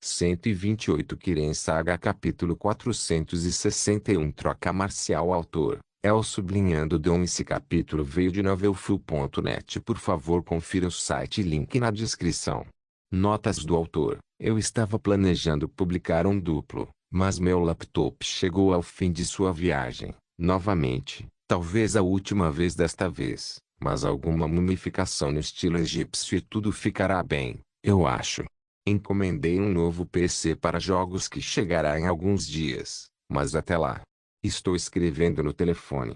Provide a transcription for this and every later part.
128 Kiren Saga Capítulo 461 Troca marcial Autor, El sublinhando Dom. Esse capítulo veio de novelfull.net. Por favor confira o site, link na descrição. Notas do autor. Eu estava planejando publicar um duplo, mas meu laptop chegou ao fim de sua viagem, novamente, talvez a última vez desta vez, mas alguma mumificação no estilo egípcio e tudo ficará bem, eu acho. Encomendei um novo PC para jogos que chegará em alguns dias, mas até lá. Estou escrevendo no telefone.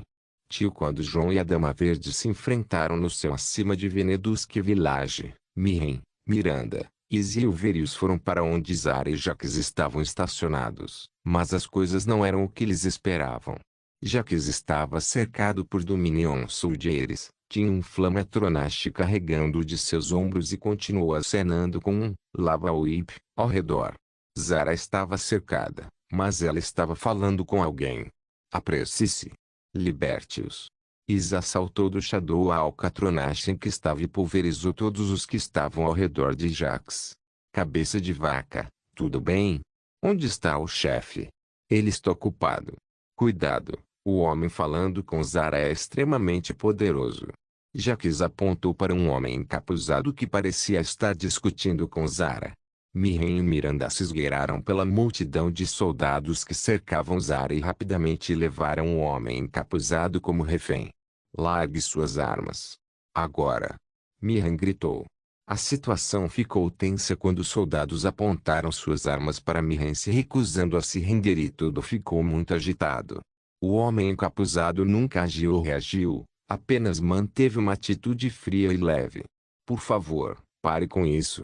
Tio, quando João e a Dama Verde se enfrentaram no céu acima de Venedusk Village, Miren, Miranda, Izzy e Ilverius foram para onde Zara e Jaques estavam estacionados, mas as coisas não eram o que eles esperavam. Jaques estava cercado por Dominion Soldiers, tinha um Flamatronache carregando-o de seus ombros e continuou acenando com um Lava Whip ao redor. Zara estava cercada, mas ela estava falando com alguém. Apresse-se. Liberte-os. Isa saltou do Shadow Alcatronache em que estava e pulverizou todos os que estavam ao redor de Jax. Cabeça de vaca, tudo bem? Onde está o chefe? Ele está ocupado. Cuidado, o homem falando com Zara é extremamente poderoso. Jax apontou para um homem encapuzado que parecia estar discutindo com Zara. Miren e Miranda se esgueiraram pela multidão de soldados que cercavam Zara e rapidamente levaram o homem encapuzado como refém. Largue suas armas. Agora. Miren gritou. A situação ficou tensa quando os soldados apontaram suas armas para Miren, se recusando a se render, e tudo ficou muito agitado. O homem encapuzado nunca agiu ou reagiu, apenas manteve uma atitude fria e leve. Por favor, pare com isso.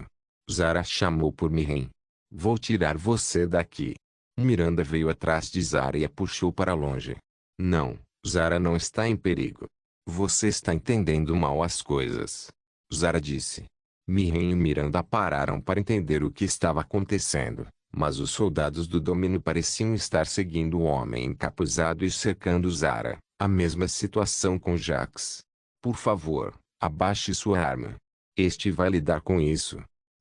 Zara chamou por Miren. Vou tirar você daqui. Miranda veio atrás de Zara e a puxou para longe. Não, Zara não está em perigo. Você está entendendo mal as coisas. Zara disse. Miren e Miranda pararam para entender o que estava acontecendo, mas os soldados do domínio pareciam estar seguindo o homem encapuzado e cercando Zara. A mesma situação com Jax. Por favor, abaixe sua arma. Este vai lidar com isso.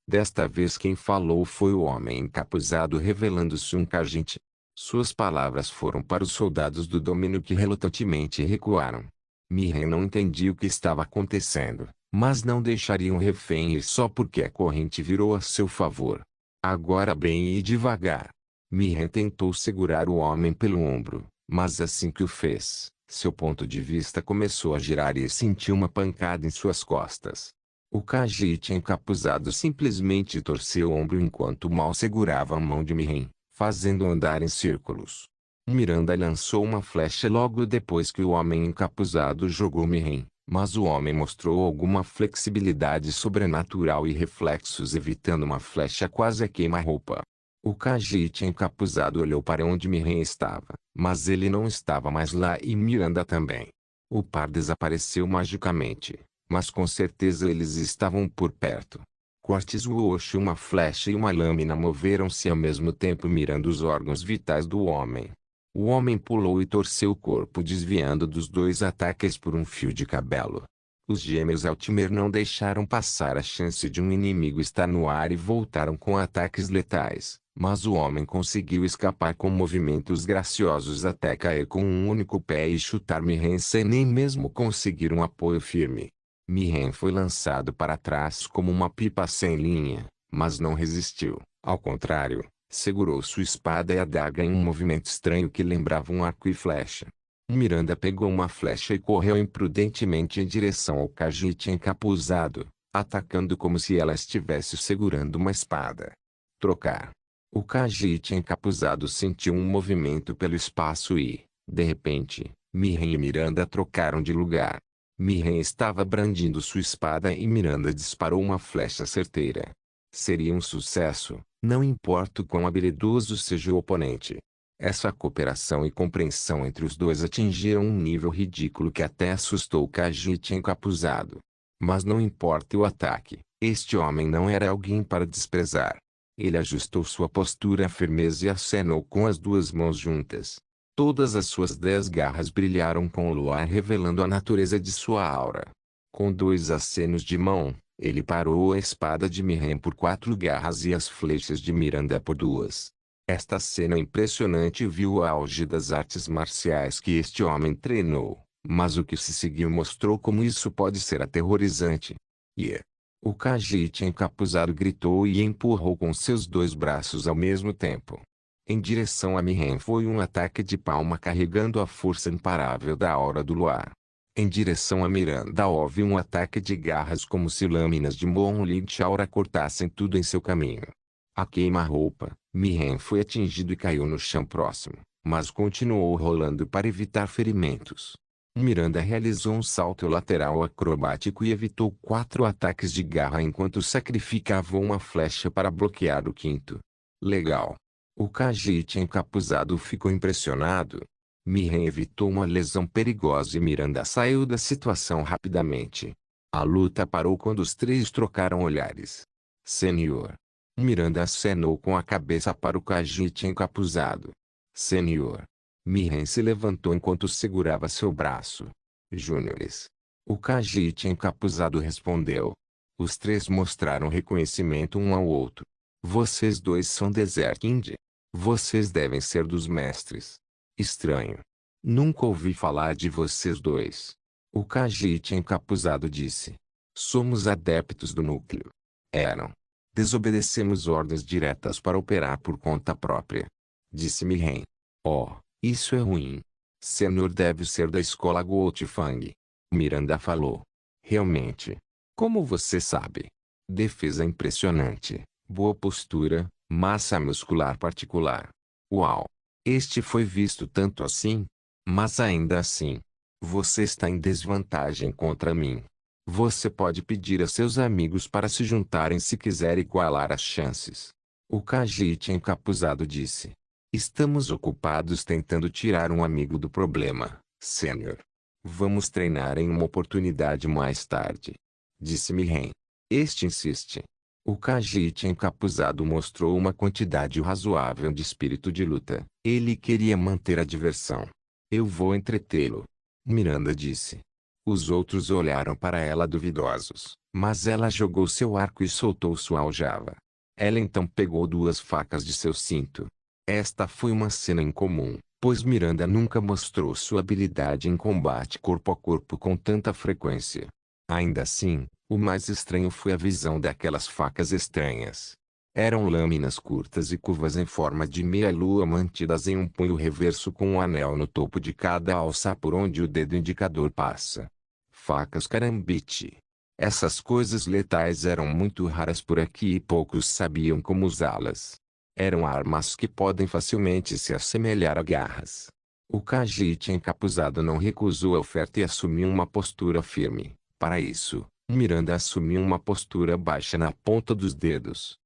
Desta vez quem falou foi o homem encapuzado, revelando-se um Khajiit. Suas palavras foram para os soldados do domínio, que relutantemente recuaram. Miren não entendia o que estava acontecendo, mas não deixaria um refém ir só porque a corrente virou a seu favor. Agora bem e devagar. Miren tentou segurar o homem pelo ombro, mas assim que o fez, seu ponto de vista começou a girar e sentiu uma pancada em suas costas. O Khajiit encapuzado simplesmente torceu o ombro enquanto mal segurava a mão de Miren, fazendo andar em círculos. Miranda lançou uma flecha logo depois que o homem encapuzado jogou Miren, mas o homem mostrou alguma flexibilidade sobrenatural e reflexos, evitando uma flecha quase a queima-roupa. O Khajiit encapuzado olhou para onde Miren estava, mas ele não estava mais lá e Miranda também. O par desapareceu magicamente. Mas com certeza eles estavam por perto. Cortes Woosh, uma flecha e uma lâmina moveram-se ao mesmo tempo, mirando os órgãos vitais do homem. O homem pulou e torceu o corpo, desviando dos dois ataques por um fio de cabelo. Os gêmeos Altimer não deixaram passar a chance de um inimigo estar no ar e voltaram com ataques letais, mas o homem conseguiu escapar com movimentos graciosos até cair com um único pé e chutar Miren sem nem mesmo conseguir um apoio firme. Miren foi lançado para trás como uma pipa sem linha, mas não resistiu. Ao contrário, segurou sua espada e adaga em um movimento estranho que lembrava um arco e flecha. Miranda pegou uma flecha e correu imprudentemente em direção ao Khajiit encapuzado, atacando como se ela estivesse segurando uma espada. Trocar. O Khajiit encapuzado sentiu um movimento pelo espaço e, de repente, Miren e Miranda trocaram de lugar. Miren estava brandindo sua espada e Miranda disparou uma flecha certeira. Seria um sucesso, não importa o quão habilidoso seja o oponente. Essa cooperação e compreensão entre os dois atingiram um nível ridículo que até assustou o Khajiit encapuzado. Mas não importa o ataque, este homem não era alguém para desprezar. Ele ajustou sua postura à firmeza e acenou com as duas mãos juntas. Todas as suas 10 garras brilharam com o luar, revelando a natureza de sua aura. Com 2 acenos de mão, Ele parou a espada de Miren por 4 garras e as flechas de Miranda por 2. Esta cena impressionante viu o auge das artes marciais que este homem treinou, mas o que se seguiu mostrou como isso pode ser aterrorizante. Yeah! O Khajiit encapuzado gritou e empurrou com seus 2 braços ao mesmo tempo. Em direção a Miren foi um ataque de palma carregando a força imparável da aura do luar. Em direção a Miranda houve um ataque de garras como se lâminas de Monlid Chaura cortassem tudo em seu caminho. A queima-roupa, Miren foi atingido e caiu no chão próximo, mas continuou rolando para evitar ferimentos. Miranda realizou um salto lateral acrobático e evitou 4 ataques de garra enquanto sacrificava uma flecha para bloquear o 5º. Legal! O Khajiit encapuzado ficou impressionado. Miren evitou uma lesão perigosa e Miranda saiu da situação rapidamente. A luta parou quando os 3 trocaram olhares. Senhor. Miranda acenou com a cabeça para o Khajiit encapuzado. Senhor. Miren se levantou enquanto segurava seu braço. Júniores. O Khajiit encapuzado respondeu. Os 3 mostraram reconhecimento um ao outro. Vocês 2 são Desert King. Vocês devem ser dos mestres. Estranho. Nunca ouvi falar de vocês 2. O Khajiit encapuzado disse. Somos adeptos do núcleo. Eram. Desobedecemos ordens diretas para operar por conta própria. Disse Miren. Oh, isso é ruim. Senhor deve ser da escola Guotifang. Miranda falou. Realmente. Como você sabe? Defesa impressionante, boa postura, massa muscular particular. Uau! Este foi visto tanto assim? Mas ainda assim, você está em desvantagem contra mim. Você pode pedir a seus amigos para se juntarem se quiser igualar as chances. O Khajiit encapuzado disse. Estamos ocupados tentando tirar um amigo do problema, Senhor. Vamos treinar em uma oportunidade mais tarde. Disse Miren. Este insiste. O Khajiit encapuzado mostrou uma quantidade razoável de espírito de luta. Ele queria manter a diversão. Eu vou entretê-lo. Miranda disse. Os outros olharam para ela duvidosos, mas ela jogou seu arco e soltou sua aljava. Ela então pegou 2 facas de seu cinto. Esta foi uma cena incomum, pois Miranda nunca mostrou sua habilidade em combate corpo a corpo com tanta frequência. Ainda assim, o mais estranho foi a visão daquelas facas estranhas. Eram lâminas curtas e curvas em forma de meia-lua mantidas em um punho reverso com um anel no topo de cada alça por onde o dedo indicador passa. Facas carambite. Essas coisas letais eram muito raras por aqui e poucos sabiam como usá-las. Eram armas que podem facilmente se assemelhar a garras. O Khajiit encapuzado não recusou a oferta e assumiu uma postura firme. Para isso, Miranda assumiu uma postura baixa na ponta dos dedos.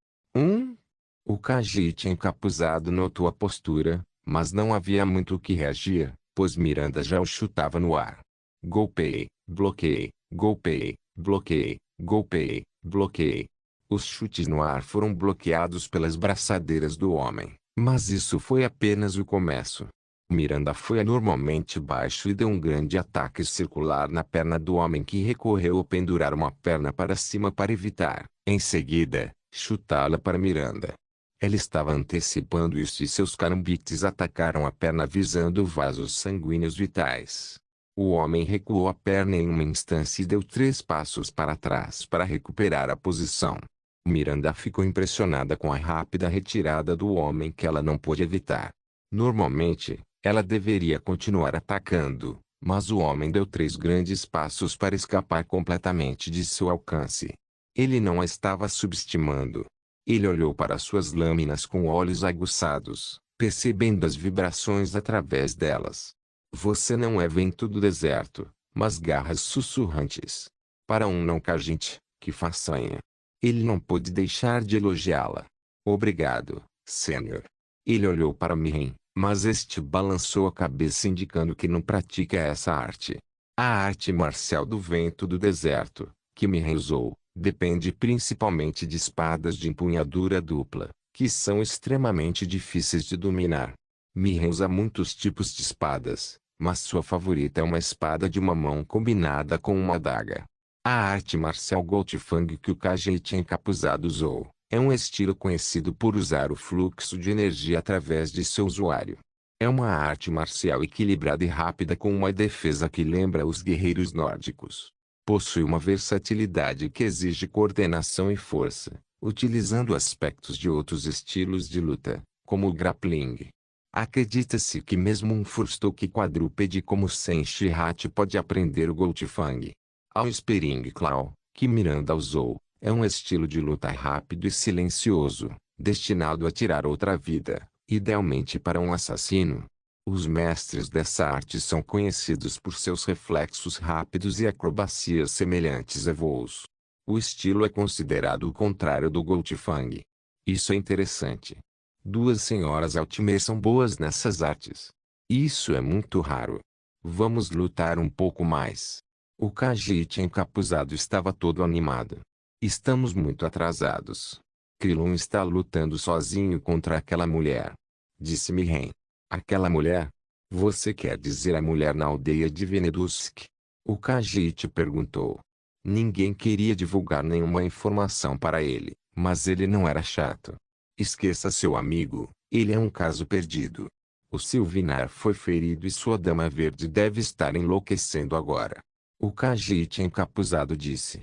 O Khajiit encapuzado notou a postura, mas não havia muito o que reagir, pois Miranda já o chutava no ar. Golpeei, bloqueei, golpeei, bloqueei, golpeei, bloqueei. Os chutes no ar foram bloqueados pelas braçadeiras do homem, mas isso foi apenas o começo. Miranda foi anormalmente baixo e deu um grande ataque circular na perna do homem que recorreu a pendurar uma perna para cima para evitar, em seguida, chutá-la para Miranda. Ela estava antecipando isso e seus carambites atacaram a perna visando vasos sanguíneos vitais. O homem recuou a perna em uma instância e deu 3 passos para trás para recuperar a posição. Miranda ficou impressionada com a rápida retirada do homem que ela não pôde evitar. Normalmente, ela deveria continuar atacando, mas o homem deu 3 grandes passos para escapar completamente de seu alcance. Ele não a estava subestimando. Ele olhou para suas lâminas com olhos aguçados, percebendo as vibrações através delas. Você não é vento do deserto, mas garras sussurrantes. Para um não Khajiit, que façanha. Ele não pôde deixar de elogiá-la. Obrigado, Senhor. Ele olhou para Miren, mas este balançou a cabeça indicando que não pratica essa arte. A arte marcial do vento do deserto, que Miren usou, depende principalmente de espadas de empunhadura dupla, que são extremamente difíceis de dominar. Miren usa muitos tipos de espadas, mas sua favorita é uma espada de uma mão combinada com uma adaga. A arte marcial Goltfang que o Kageichi encapuzado usou, é um estilo conhecido por usar o fluxo de energia através de seu usuário. É uma arte marcial equilibrada e rápida com uma defesa que lembra os guerreiros nórdicos. Possui uma versatilidade que exige coordenação e força, utilizando aspectos de outros estilos de luta, como o grappling. Acredita-se que mesmo um furstoque quadrúpede como Senshi Hachi pode aprender o Goltfang. Ao Spearing Claw, que Miranda usou, é um estilo de luta rápido e silencioso, destinado a tirar outra vida, idealmente para um assassino. Os mestres dessa arte são conhecidos por seus reflexos rápidos e acrobacias semelhantes a voos. O estilo é considerado o contrário do Goltfang. Isso é interessante. Duas senhoras Altmer são boas nessas artes. Isso é muito raro. Vamos lutar um pouco mais. O Kageichi encapuzado estava todo animado. Estamos muito atrasados. Krilon está lutando sozinho contra aquela mulher. Disse Miren. Aquela mulher? Você quer dizer a mulher na aldeia de Venedusk? O Kageichi perguntou. Ninguém queria divulgar nenhuma informação para ele, mas ele não era chato. Esqueça seu amigo, ele é um caso perdido. O Sylvinar foi ferido e sua dama verde deve estar enlouquecendo agora. O Kageichi encapuzado disse.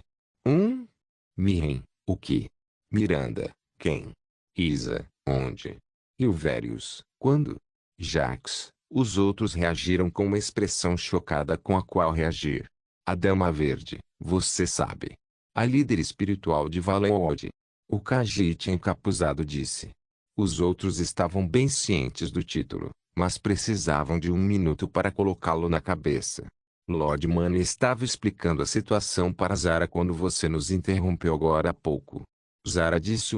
Miren, o que? Miranda, quem? Isa, onde? Ilvérios, quando? Jax, os outros reagiram com uma expressão chocada com a qual reagir. A Dama Verde, você sabe. A líder espiritual de Valeod. O Kageichi encapuzado disse. Os outros estavam bem cientes do título, mas precisavam de um minuto para colocá-lo na cabeça. Lord Manny estava explicando a situação para Zara quando você nos interrompeu agora há pouco. Zara disse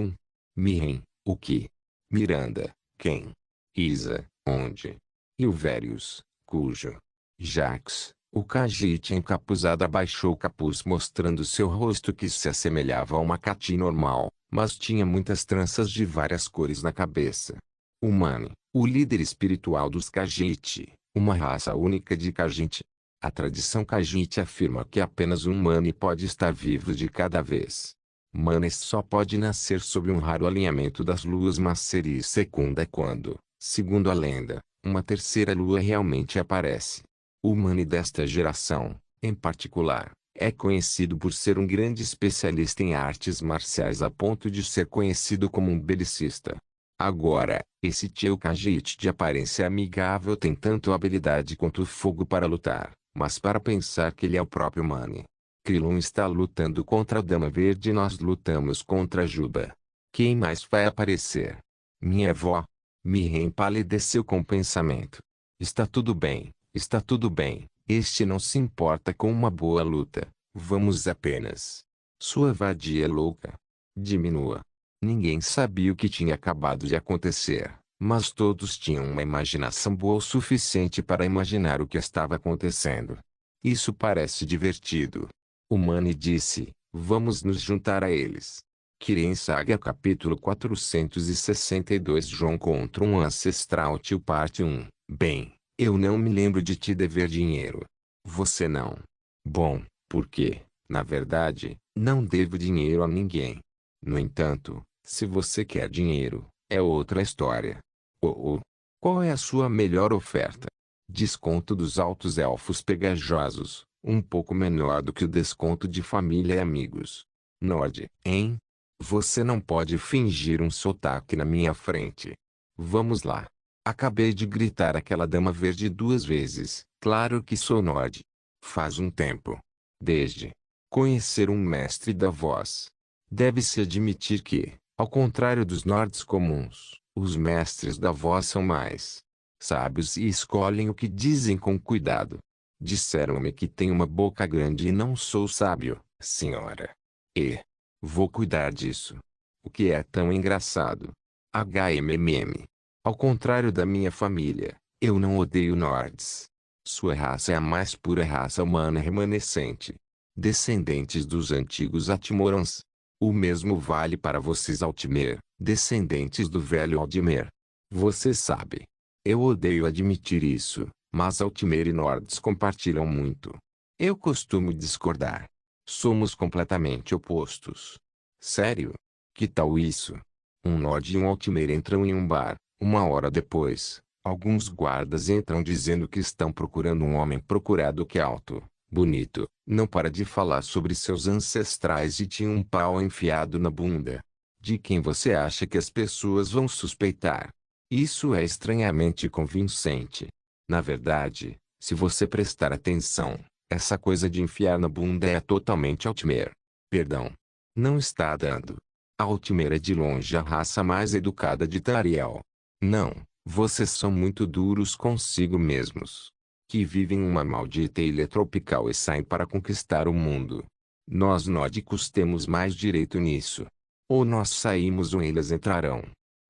Miren, o que? Miranda, quem? Isa, onde? Ilvérios, cujo? Jax, o Kageichi encapuzado abaixou o capuz mostrando seu rosto que se assemelhava a uma cati normal, mas tinha muitas tranças de várias cores na cabeça. O Manny, o líder espiritual dos Kageichi, uma raça única de Kageichi. A tradição Kageichi afirma que apenas um Manny pode estar vivo de cada vez. Manny só pode nascer sob um raro alinhamento das luas Masseri e Secunda quando, segundo a lenda, uma terceira lua realmente aparece. O Manny desta geração, em particular, é conhecido por ser um grande especialista em artes marciais a ponto de ser conhecido como um belicista. Agora, esse tio Kageichi de aparência amigável tem tanto habilidade quanto o fogo para lutar, mas para pensar que ele é o próprio Manny. Krilon está lutando contra a Dama Verde e nós lutamos contra a Juba. Quem mais vai aparecer? Minha avó. Miren empalideceu com o pensamento. Está tudo bem, está tudo bem. Este não se importa com uma boa luta. Vamos apenas. Sua vadia louca. Diminua. Ninguém sabia o que tinha acabado de acontecer, mas todos tinham uma imaginação boa o suficiente para imaginar o que estava acontecendo. Isso parece divertido. O Manny disse, vamos nos juntar a eles. Kiren Saga capítulo 462 João contra um ancestral tio parte 1. Bem, eu não me lembro de te dever dinheiro. Você não. Bom, porque, na verdade, não devo dinheiro a ninguém. No entanto, se você quer dinheiro, é outra história. Qual é a sua melhor oferta? Desconto dos altos elfos pegajosos, um pouco menor do que o desconto de família e amigos. Nord, hein? Você não pode fingir um sotaque na minha frente. Vamos lá. Acabei de gritar aquela dama verde 2 vezes. Claro que sou Nord. Faz um tempo. Desde conhecer um mestre da voz. Deve-se admitir que, ao contrário dos Nords comuns, os mestres da voz são mais sábios e escolhem o que dizem com cuidado. Disseram-me que tenho uma boca grande e não sou sábio, senhora. E vou cuidar disso. O que é tão engraçado? HMMM. Ao contrário da minha família, eu não odeio Nords. Sua raça é a mais pura raça humana remanescente. Descendentes dos antigos Atmorans. O mesmo vale para vocês Altmer, descendentes do velho Aldmer. Você sabe. Eu odeio admitir isso, mas Altmer e Nords compartilham muito. Eu costumo discordar. Somos completamente opostos. Sério? Que tal isso? Um Nod e um Altimer entram em um bar. Uma hora depois, alguns guardas entram dizendo que estão procurando um homem procurado que é alto, bonito, não para de falar sobre seus ancestrais e tinha um pau enfiado na bunda. De quem você acha que as pessoas vão suspeitar? Isso é estranhamente convincente. Na verdade, se você prestar atenção, essa coisa de enfiar na bunda é totalmente Altimer. Perdão. Não está dando. Altimer é de longe a raça mais educada de Tariel. Não, vocês são muito duros consigo mesmos. Que vivem uma maldita ilha tropical e saem para conquistar o mundo. Nós nórdicos temos mais direito nisso. Ou nós saímos ou eles entrarão.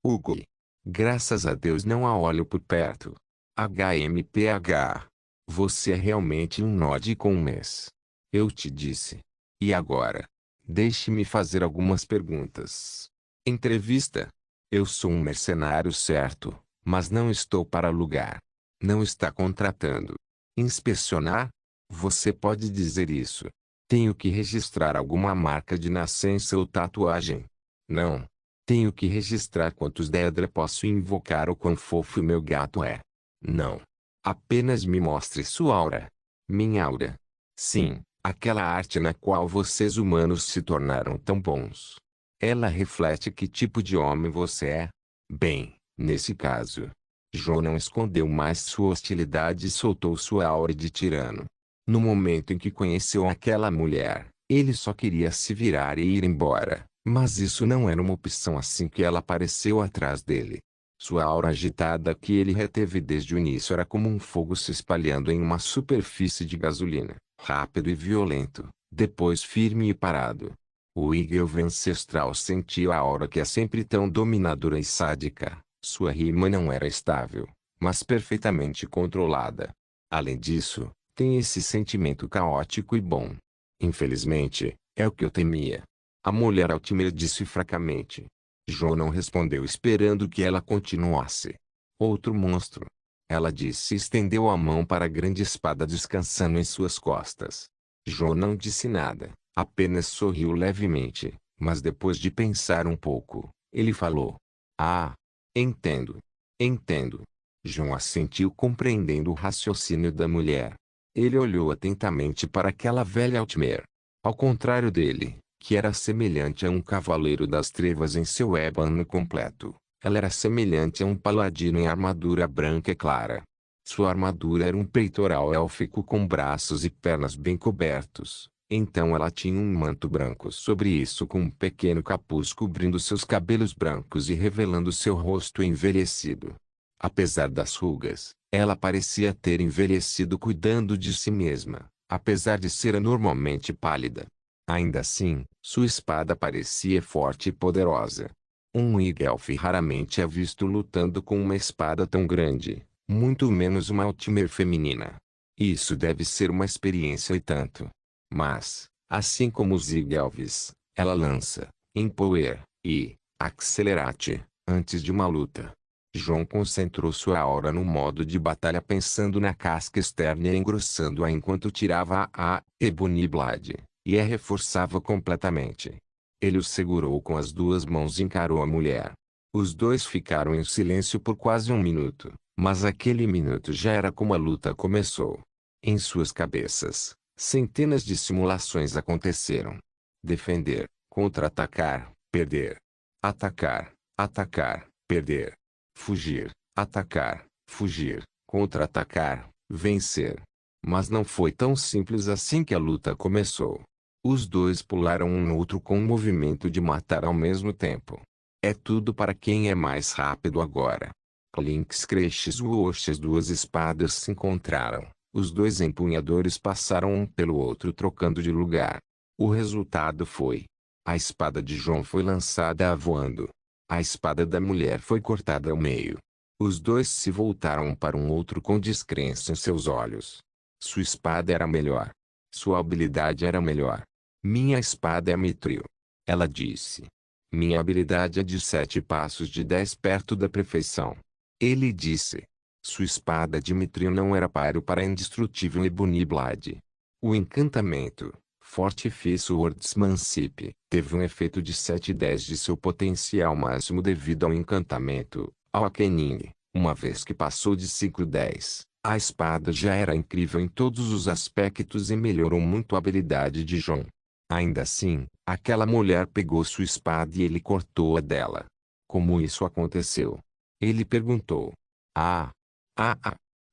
Hugo. Graças a Deus não há óleo por perto. HMPH. Você é realmente um nórdico um mês. Eu te disse. E agora? Deixe-me fazer algumas perguntas. Entrevista. Eu sou um mercenário certo, mas não estou para alugar. Não está contratando. Inspecionar? Você pode dizer isso. Tenho que registrar alguma marca de nascença ou tatuagem? Não. Tenho que registrar quantos Dedra posso invocar ou quão fofo meu gato é? Não. Apenas me mostre sua aura. Minha aura. Sim, aquela arte na qual vocês humanos se tornaram tão bons. Ela reflete que tipo de homem você é? Bem, nesse caso, João não escondeu mais sua hostilidade e soltou sua aura de tirano. No momento em que conheceu aquela mulher, ele só queria se virar e ir embora, mas isso não era uma opção assim que ela apareceu atrás dele. Sua aura agitada que ele reteve desde o início era como um fogo se espalhando em uma superfície de gasolina, rápido e violento, depois firme e parado. O Eagle ancestral sentia a aura que é sempre tão dominadora e sádica. Sua rima não era estável, mas perfeitamente controlada. Além disso, tem esse sentimento caótico e bom. Infelizmente, é o que eu temia. A mulher Altimer disse fracamente. João não respondeu esperando que ela continuasse. Outro monstro. Ela disse e estendeu a mão para a grande espada descansando em suas costas. João não disse nada, apenas sorriu levemente, mas depois de pensar um pouco, ele falou. Ah! Entendo. Entendo. João assentiu compreendendo o raciocínio da mulher. Ele olhou atentamente para aquela velha Altimer. Ao contrário dele, que era semelhante a um cavaleiro das trevas em seu ébano completo, ela era semelhante a um paladino em armadura branca e clara. Sua armadura era um peitoral élfico com braços e pernas bem cobertos. Então ela tinha um manto branco sobre isso com um pequeno capuz cobrindo seus cabelos brancos e revelando seu rosto envelhecido. Apesar das rugas, ela parecia ter envelhecido cuidando de si mesma, apesar de ser anormalmente pálida. Ainda assim, sua espada parecia forte e poderosa. Um Yggdraelf raramente é visto lutando com uma espada tão grande, muito menos uma Altimer feminina. Isso deve ser uma experiência e tanto. Mas, assim como os Yggdraelfs, ela lança, empower, e, accelerate, antes de uma luta. João concentrou sua aura no modo de batalha pensando na casca externa e engrossando-a enquanto tirava a Ebony Blade, e a reforçava completamente. Ele o segurou com as duas mãos e encarou a mulher. Os dois ficaram em silêncio por quase um minuto, mas aquele minuto já era como a luta começou. Em suas cabeças, centenas de simulações aconteceram. Defender, contra-atacar, perder. Atacar, atacar, perder. Fugir, atacar, fugir, contra-atacar, vencer. Mas não foi tão simples assim que a luta começou. Os dois pularam um no outro com um movimento de matar ao mesmo tempo. É tudo para quem é mais rápido agora. Clinks Crashes Whoosh. As duas espadas se encontraram. Os dois empunhadores passaram um pelo outro trocando de lugar. O resultado foi: a espada de João foi lançada voando. A espada da mulher foi cortada ao meio. Os dois se voltaram um para um outro com descrença em seus olhos. Sua espada era melhor. Sua habilidade era melhor. Minha espada é Mithril. Ela disse. Minha habilidade é de 7 passos de 10 perto da perfeição. Ele disse. Sua espada de Mithril não era páreo para a indestrutível Ebony Blade. O encantamento, Fortify Swordsmanship teve um efeito de 7/10 de seu potencial máximo devido ao encantamento, Awakening, uma vez que passou de 5/10. A espada já era incrível em todos os aspectos e melhorou muito a habilidade de John. Ainda assim, aquela mulher pegou sua espada e ele cortou-a dela. Como isso aconteceu? Ele perguntou. Ah!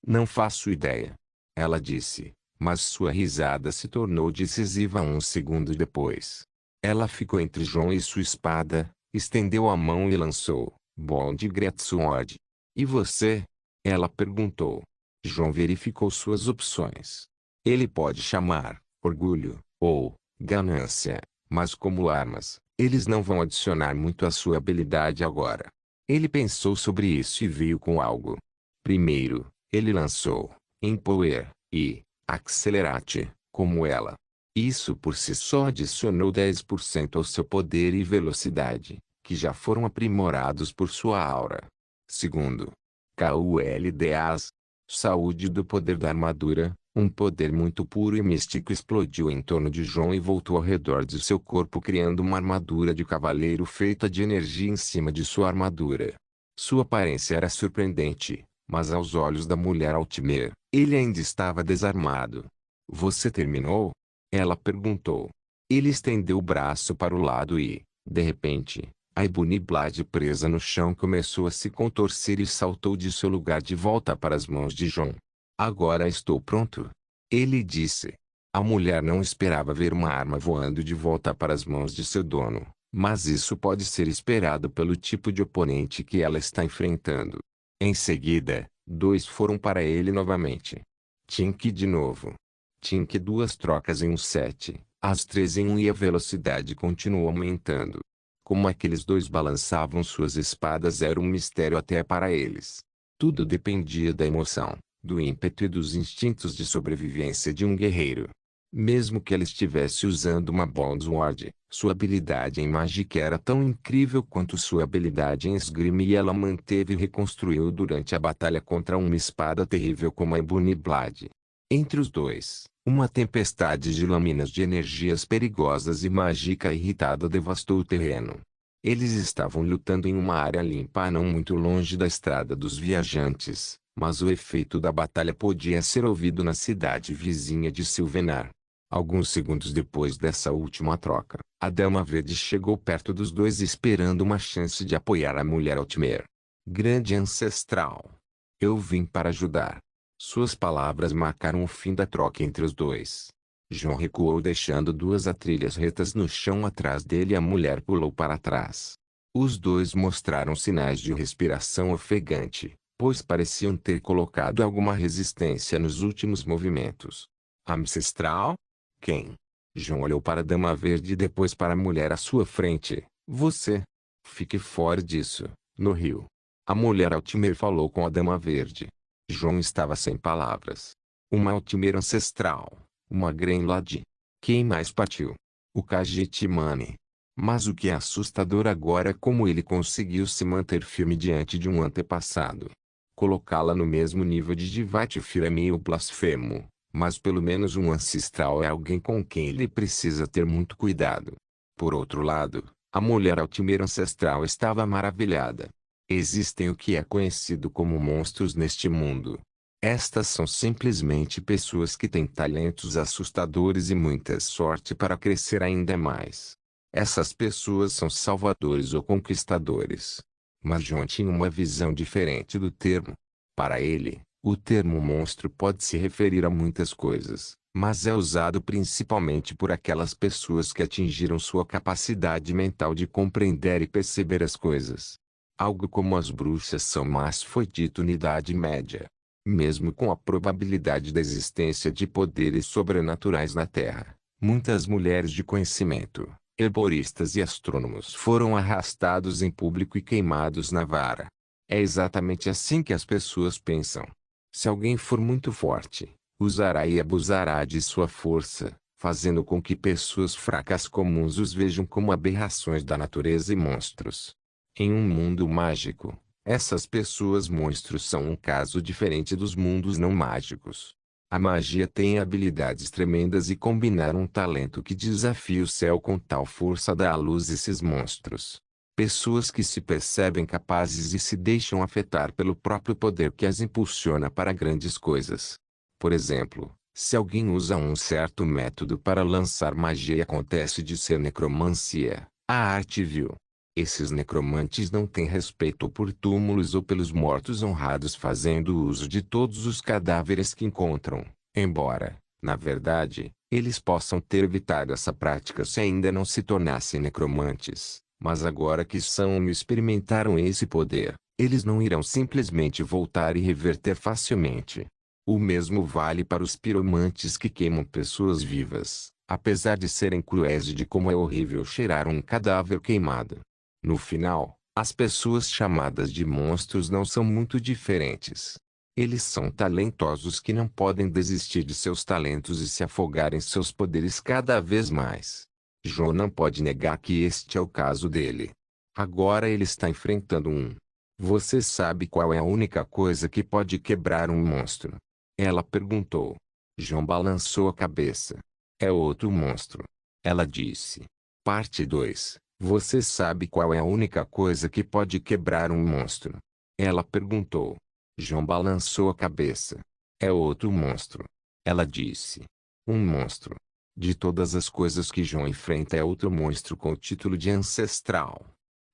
Não faço ideia. Ela disse, mas sua risada se tornou decisiva um segundo depois. Ela ficou entre John e sua espada, estendeu a mão e lançou, Bond Greatsword. E você? Ela perguntou. John verificou suas opções. Ele pode chamar, orgulho, ou, ganância, mas como armas, eles não vão adicionar muito à sua habilidade agora. Ele pensou sobre isso e veio com algo. Primeiro, ele lançou, Empower, e, Accelerate, como ela. Isso por si só adicionou 10% ao seu poder e velocidade, que já foram aprimorados por sua aura. Segundo, KULDAs. Saúde do poder da armadura, um poder muito puro e místico explodiu em torno de John e voltou ao redor de seu corpo criando uma armadura de cavaleiro feita de energia em cima de sua armadura. Sua aparência era surpreendente, mas aos olhos da mulher Altmer, ele ainda estava desarmado. Você terminou? Ela perguntou. Ele estendeu o braço para o lado e, de repente, a Ebony Blade presa no chão começou a se contorcer e saltou de seu lugar de volta para as mãos de John. Agora estou pronto. Ele disse. A mulher não esperava ver uma arma voando de volta para as mãos de seu dono, mas isso pode ser esperado pelo tipo de oponente que ela está enfrentando. Em seguida, 2 foram para ele novamente. Tink de novo. Tink 2 trocas em um set, as 3 em um e a velocidade continuou aumentando. Como aqueles 2 balançavam suas espadas era um mistério até para eles. Tudo dependia da emoção, do ímpeto e dos instintos de sobrevivência de um guerreiro. Mesmo que ela estivesse usando uma Bondsword, sua habilidade em Magic era tão incrível quanto sua habilidade em esgrima e ela manteve e reconstruiu durante a batalha contra uma espada terrível como a Ebony Blade. Entre os dois, uma tempestade de lâminas de energias perigosas e mágica irritada devastou o terreno. Eles estavam lutando em uma área limpa não muito longe da estrada dos viajantes, mas o efeito da batalha podia ser ouvido na cidade vizinha de Sylvenar. Alguns segundos depois dessa última troca, a Dama Verde chegou perto dos 2 esperando uma chance de apoiar a mulher Altmer. Grande Ancestral. Eu vim para ajudar. Suas palavras marcaram o fim da troca entre os 2. John recuou deixando 2 atrilhas retas no chão atrás dele e a mulher pulou para trás. Os 2 mostraram sinais de respiração ofegante, pois pareciam ter colocado alguma resistência nos últimos movimentos. Ancestral? Quem? John olhou para a Dama Verde e depois para a mulher à sua frente. Você. Fique fora disso, no rio. A mulher Altmer falou com a Dama Verde. John estava sem palavras. Uma Altmer ancestral. Uma Greenlad. Quem mais partiu? O Khajiit-Mani. Mas o que é assustador agora é como ele conseguiu se manter firme diante de um antepassado. Colocá-la no mesmo nível de Divatifir é meio blasfemo, mas pelo menos um ancestral é alguém com quem ele precisa ter muito cuidado. Por outro lado, a mulher Altmer ancestral estava maravilhada. Existem o que é conhecido como monstros neste mundo. Estas são simplesmente pessoas que têm talentos assustadores e muita sorte para crescer ainda mais. Essas pessoas são salvadores ou conquistadores. Mas John tinha uma visão diferente do termo. Para ele, o termo monstro pode se referir a muitas coisas, mas é usado principalmente por aquelas pessoas que atingiram sua capacidade mental de compreender e perceber as coisas. Algo como as bruxas são más foi dito na Idade Média. Mesmo com a probabilidade da existência de poderes sobrenaturais na Terra, muitas mulheres de conhecimento, herboristas e astrônomos foram arrastados em público e queimados na vara. É exatamente assim que as pessoas pensam. Se alguém for muito forte, usará e abusará de sua força, fazendo com que pessoas fracas comuns os vejam como aberrações da natureza e monstros. Em um mundo mágico, essas pessoas monstros são um caso diferente dos mundos não mágicos. A magia tem habilidades tremendas e combinar um talento que desafia o céu com tal força dá à luz esses monstros. Pessoas que se percebem capazes e se deixam afetar pelo próprio poder que as impulsiona para grandes coisas. Por exemplo, se alguém usa um certo método para lançar magia e acontece de ser necromancia, a arte vil. Esses necromantes não têm respeito por túmulos ou pelos mortos honrados fazendo uso de todos os cadáveres que encontram, embora, na verdade, eles possam ter evitado essa prática se ainda não se tornassem necromantes. Mas agora que são e experimentaram esse poder, eles não irão simplesmente voltar e reverter facilmente. O mesmo vale para os piromantes que queimam pessoas vivas, apesar de serem cruéis e de como é horrível cheirar um cadáver queimado. No final, as pessoas chamadas de monstros não são muito diferentes. Eles são talentosos que não podem desistir de seus talentos e se afogar em seus poderes cada vez mais. João não pode negar que este é o caso dele. Agora ele está enfrentando um. Você sabe qual é a única coisa que pode quebrar um monstro? Ela perguntou. João balançou a cabeça. É outro monstro. Ela disse. Parte 2. Você sabe qual é a única coisa que pode quebrar um monstro? Ela perguntou. João balançou a cabeça. É outro monstro. Ela disse. Um monstro. De todas as coisas que João enfrenta é outro monstro com o título de ancestral.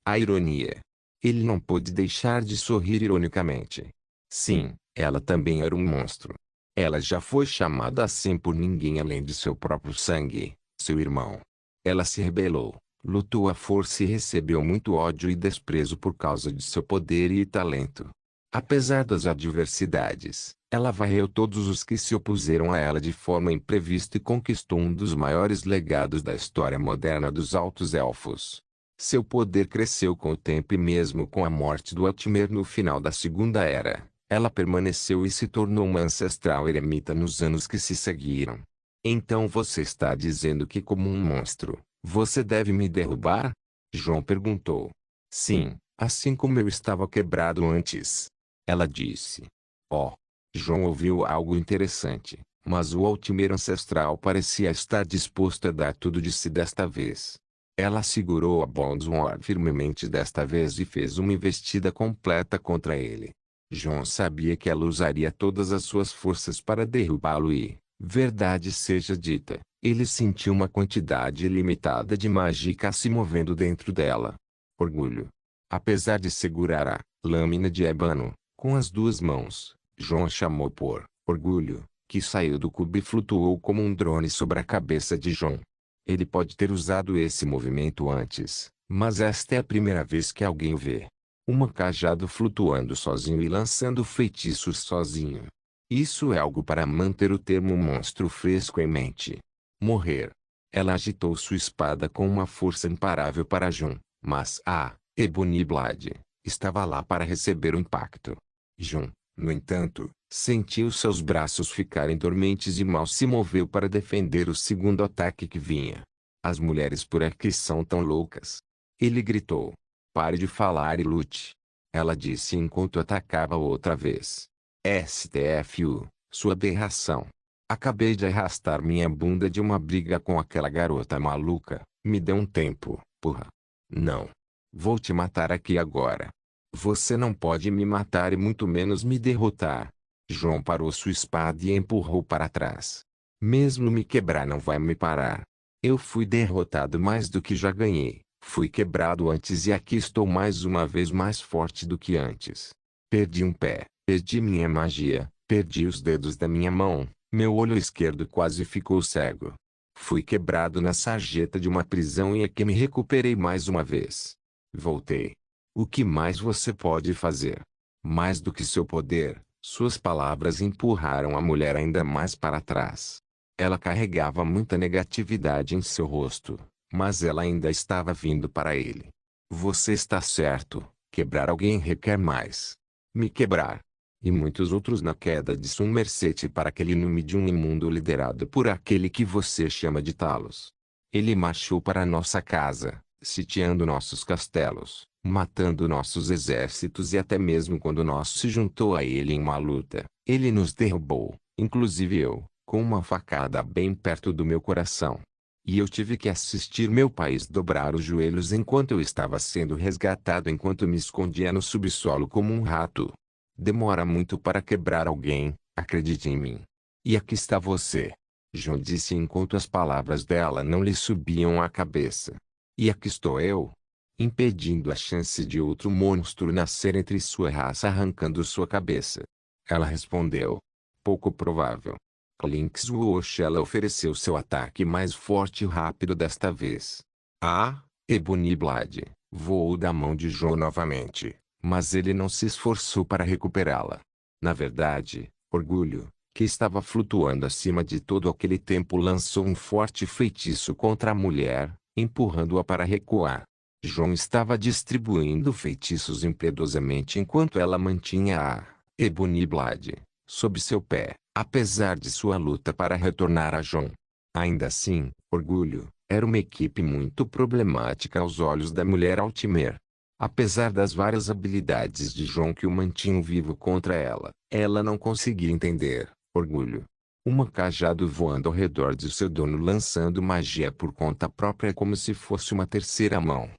A ironia. Ele não pôde deixar de sorrir ironicamente. Sim, ela também era um monstro. Ela já foi chamada assim por ninguém além de seu próprio sangue, seu irmão. Ela se rebelou, lutou à força e recebeu muito ódio e desprezo por causa de seu poder e talento. Apesar das adversidades, ela varreu todos os que se opuseram a ela de forma imprevista e conquistou um dos maiores legados da história moderna dos Altos Elfos. Seu poder cresceu com o tempo e mesmo com a morte do Altmer no final da Segunda Era, ela permaneceu e se tornou uma ancestral eremita nos anos que se seguiram. Então você está dizendo que como um monstro, você deve me derrubar? João perguntou. Sim, assim como eu estava quebrado antes. Ela disse. Oh. João ouviu algo interessante, mas o Altmer ancestral parecia estar disposto a dar tudo de si desta vez. Ela segurou a Bondsworn firmemente desta vez e fez uma investida completa contra ele. João sabia que ela usaria todas as suas forças para derrubá-lo e, verdade seja dita, ele sentiu uma quantidade ilimitada de magia se movendo dentro dela. Orgulho. Apesar de segurar a lâmina de ébano com as duas mãos, João chamou por orgulho, que saiu do cubo e flutuou como um drone sobre a cabeça de João. Ele pode ter usado esse movimento antes, mas esta é a primeira vez que alguém o vê. Um cajado flutuando sozinho e lançando feitiços sozinho. Isso é algo para manter o termo monstro fresco em mente. Morrer. Ela agitou sua espada com uma força imparável para João, mas Ebony Blade estava lá para receber o impacto. João, no entanto, sentiu seus braços ficarem dormentes e mal se moveu para defender o segundo ataque que vinha. As mulheres por aqui são tão loucas. Ele gritou. Pare de falar e lute. Ela disse enquanto atacava outra vez. STFU, sua aberração. Acabei de arrastar minha bunda de uma briga com aquela garota maluca. Me dê um tempo, porra. Não. Vou te matar aqui agora. Você não pode me matar e muito menos me derrotar. João parou sua espada e empurrou para trás. Mesmo me quebrar não vai me parar. Eu fui derrotado mais do que já ganhei. Fui quebrado antes e aqui estou mais uma vez mais forte do que antes. Perdi um pé, perdi minha magia, perdi os dedos da minha mão, meu olho esquerdo quase ficou cego. Fui quebrado na sarjeta de uma prisão e aqui me recuperei mais uma vez. Voltei. O que mais você pode fazer? Mais do que seu poder, suas palavras empurraram a mulher ainda mais para trás. Ela carregava muita negatividade em seu rosto, mas ela ainda estava vindo para ele. Você está certo, quebrar alguém requer mais. Me quebrar. E muitos outros na queda de Somerset para aquele nome de um imundo liderado por aquele que você chama de Talos. Ele marchou para nossa casa, sitiando nossos castelos, matando nossos exércitos e até mesmo quando nós se juntou a ele em uma luta, ele nos derrubou. inclusive eu, com uma facada bem perto do meu coração. E eu tive que assistir meu país dobrar os joelhos enquanto eu estava sendo resgatado enquanto me escondia no subsolo como um rato. Demora muito para quebrar alguém, acredite em mim. E aqui está você. John disse enquanto as palavras dela não lhe subiam à cabeça. E aqui estou eu, impedindo a chance de outro monstro nascer entre sua raça arrancando sua cabeça. Ela respondeu. Pouco provável. Clinks Woosh, ela ofereceu seu ataque mais forte e rápido desta vez. Ah, Ebony Blade, voou da mão de John novamente, mas ele não se esforçou para recuperá-la. Na verdade, Orgulho, que estava flutuando acima de todo aquele tempo, lançou um forte feitiço contra a mulher, empurrando-a para recuar. John estava distribuindo feitiços impiedosamente enquanto ela mantinha a Ebony Blade sob seu pé, apesar de sua luta para retornar a John. Ainda assim, Orgulho era uma equipe muito problemática aos olhos da mulher Altimer. Apesar das várias habilidades de John que o mantinham vivo contra ela, ela não conseguia entender Orgulho. Uma cajado voando ao redor de seu dono lançando magia por conta própria como se fosse uma terceira mão.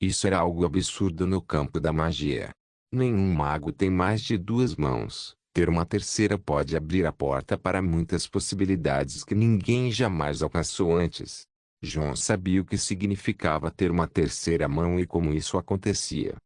Isso era algo absurdo no campo da magia. Nenhum mago tem mais de duas mãos. Ter uma terceira pode abrir a porta para muitas possibilidades que ninguém jamais alcançou antes. John sabia o que significava ter uma terceira mão e como isso acontecia.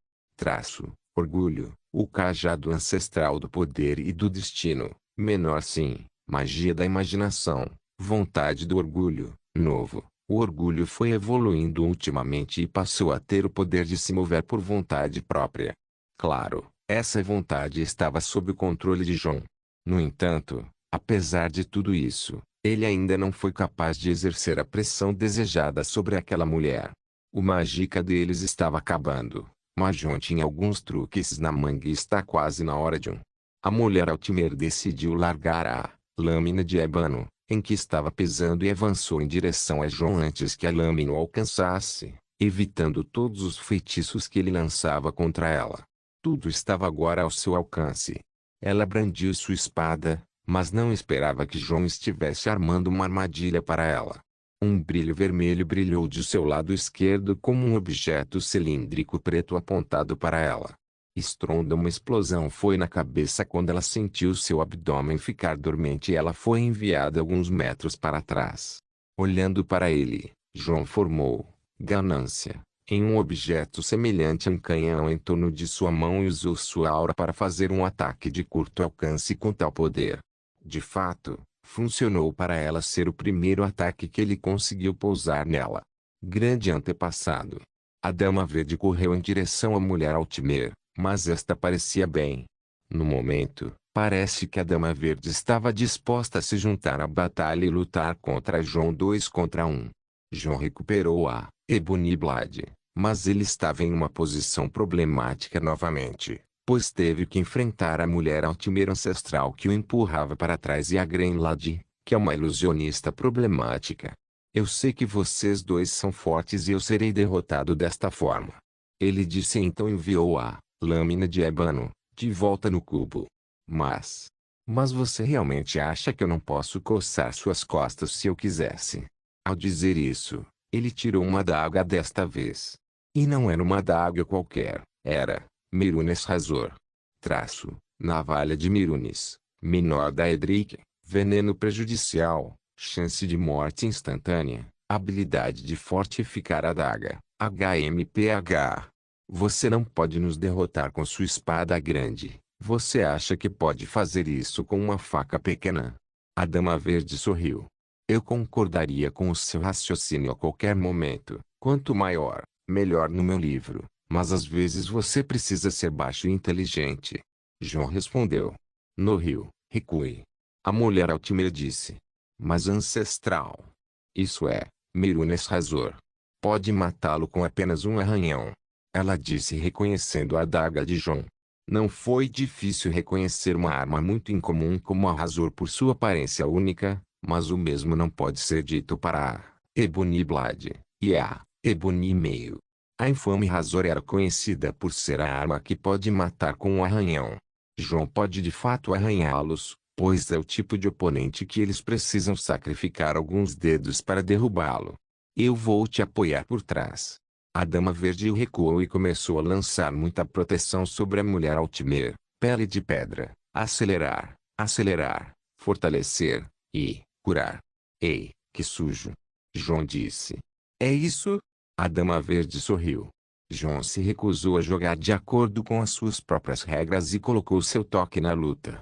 Orgulho, o cajado ancestral do poder e do destino, menor sim, magia da imaginação, vontade do orgulho, novo. O orgulho foi evoluindo ultimamente e passou a ter o poder de se mover por vontade própria. Claro, essa vontade estava sob o controle de John. No entanto, apesar de tudo isso, ele ainda não foi capaz de exercer a pressão desejada sobre aquela mulher. O mágica deles estava acabando, mas John tinha alguns truques na manga e está quase na hora de um. A mulher Altimer decidiu largar a lâmina de ébano, em que estava pisando e avançou em direção a John antes que a lâmina o alcançasse, evitando todos os feitiços que ele lançava contra ela. Tudo estava agora ao seu alcance. Ela brandiu sua espada, mas não esperava que John estivesse armando uma armadilha para ela. Um brilho vermelho brilhou de seu lado esquerdo como um objeto cilíndrico preto apontado para ela. Estronda uma explosão foi na cabeça quando ela sentiu seu abdômen ficar dormente e ela foi enviada alguns metros para trás. Olhando para ele, John formou ganância em um objeto semelhante a um canhão em torno de sua mão e usou sua aura para fazer um ataque de curto alcance com tal poder. De fato, funcionou para ela ser o primeiro ataque que ele conseguiu pousar nela. Grande antepassado. A Dama Verde correu em direção à mulher Altimer, mas esta parecia bem. No momento, parece que a Dama Verde estava disposta a se juntar à batalha e lutar contra John 2 contra 1. John recuperou a Ebony Blade, mas ele estava em uma posição problemática novamente, pois teve que enfrentar a mulher Altimer ancestral que o empurrava para trás e a Grenlad, que é uma ilusionista problemática. Eu sei que vocês dois são fortes e eu serei derrotado desta forma. Ele disse e então enviou a lâmina de ébano de volta no cubo. Mas você realmente acha que eu não posso coçar suas costas se eu quisesse? Ao dizer isso, ele tirou uma adaga desta vez. E não era uma adaga qualquer, era Mirunes Razor. Navalha de Mirunes, menor da Edric, veneno prejudicial, chance de morte instantânea, habilidade de fortificar a adaga, HMPH. Você não pode nos derrotar com sua espada grande. Você acha que pode fazer isso com uma faca pequena? A Dama Verde sorriu. Eu concordaria com o seu raciocínio a qualquer momento. Quanto maior, melhor no meu livro. Mas às vezes você precisa ser baixo e inteligente. John respondeu. No rio, recue. A mulher Altimer disse. Mas ancestral. Isso é, Mirunes Razor. Pode matá-lo com apenas um arranhão. Ela disse reconhecendo a adaga de John. Não foi difícil reconhecer uma arma muito incomum como a Razor por sua aparência única, mas o mesmo não pode ser dito para a Ebony Blade e a Ebony Meio. A infame Razor era conhecida por ser a arma que pode matar com um arranhão. John pode de fato arranhá-los, pois é o tipo de oponente que eles precisam sacrificar alguns dedos para derrubá-lo. Eu vou te apoiar por trás. A Dama Verde recuou e começou a lançar muita proteção sobre a mulher Altmer. Pele de pedra, acelerar, acelerar, fortalecer, e curar. Ei, que sujo! João disse. É isso? A Dama Verde sorriu. João se recusou a jogar de acordo com as suas próprias regras e colocou seu toque na luta.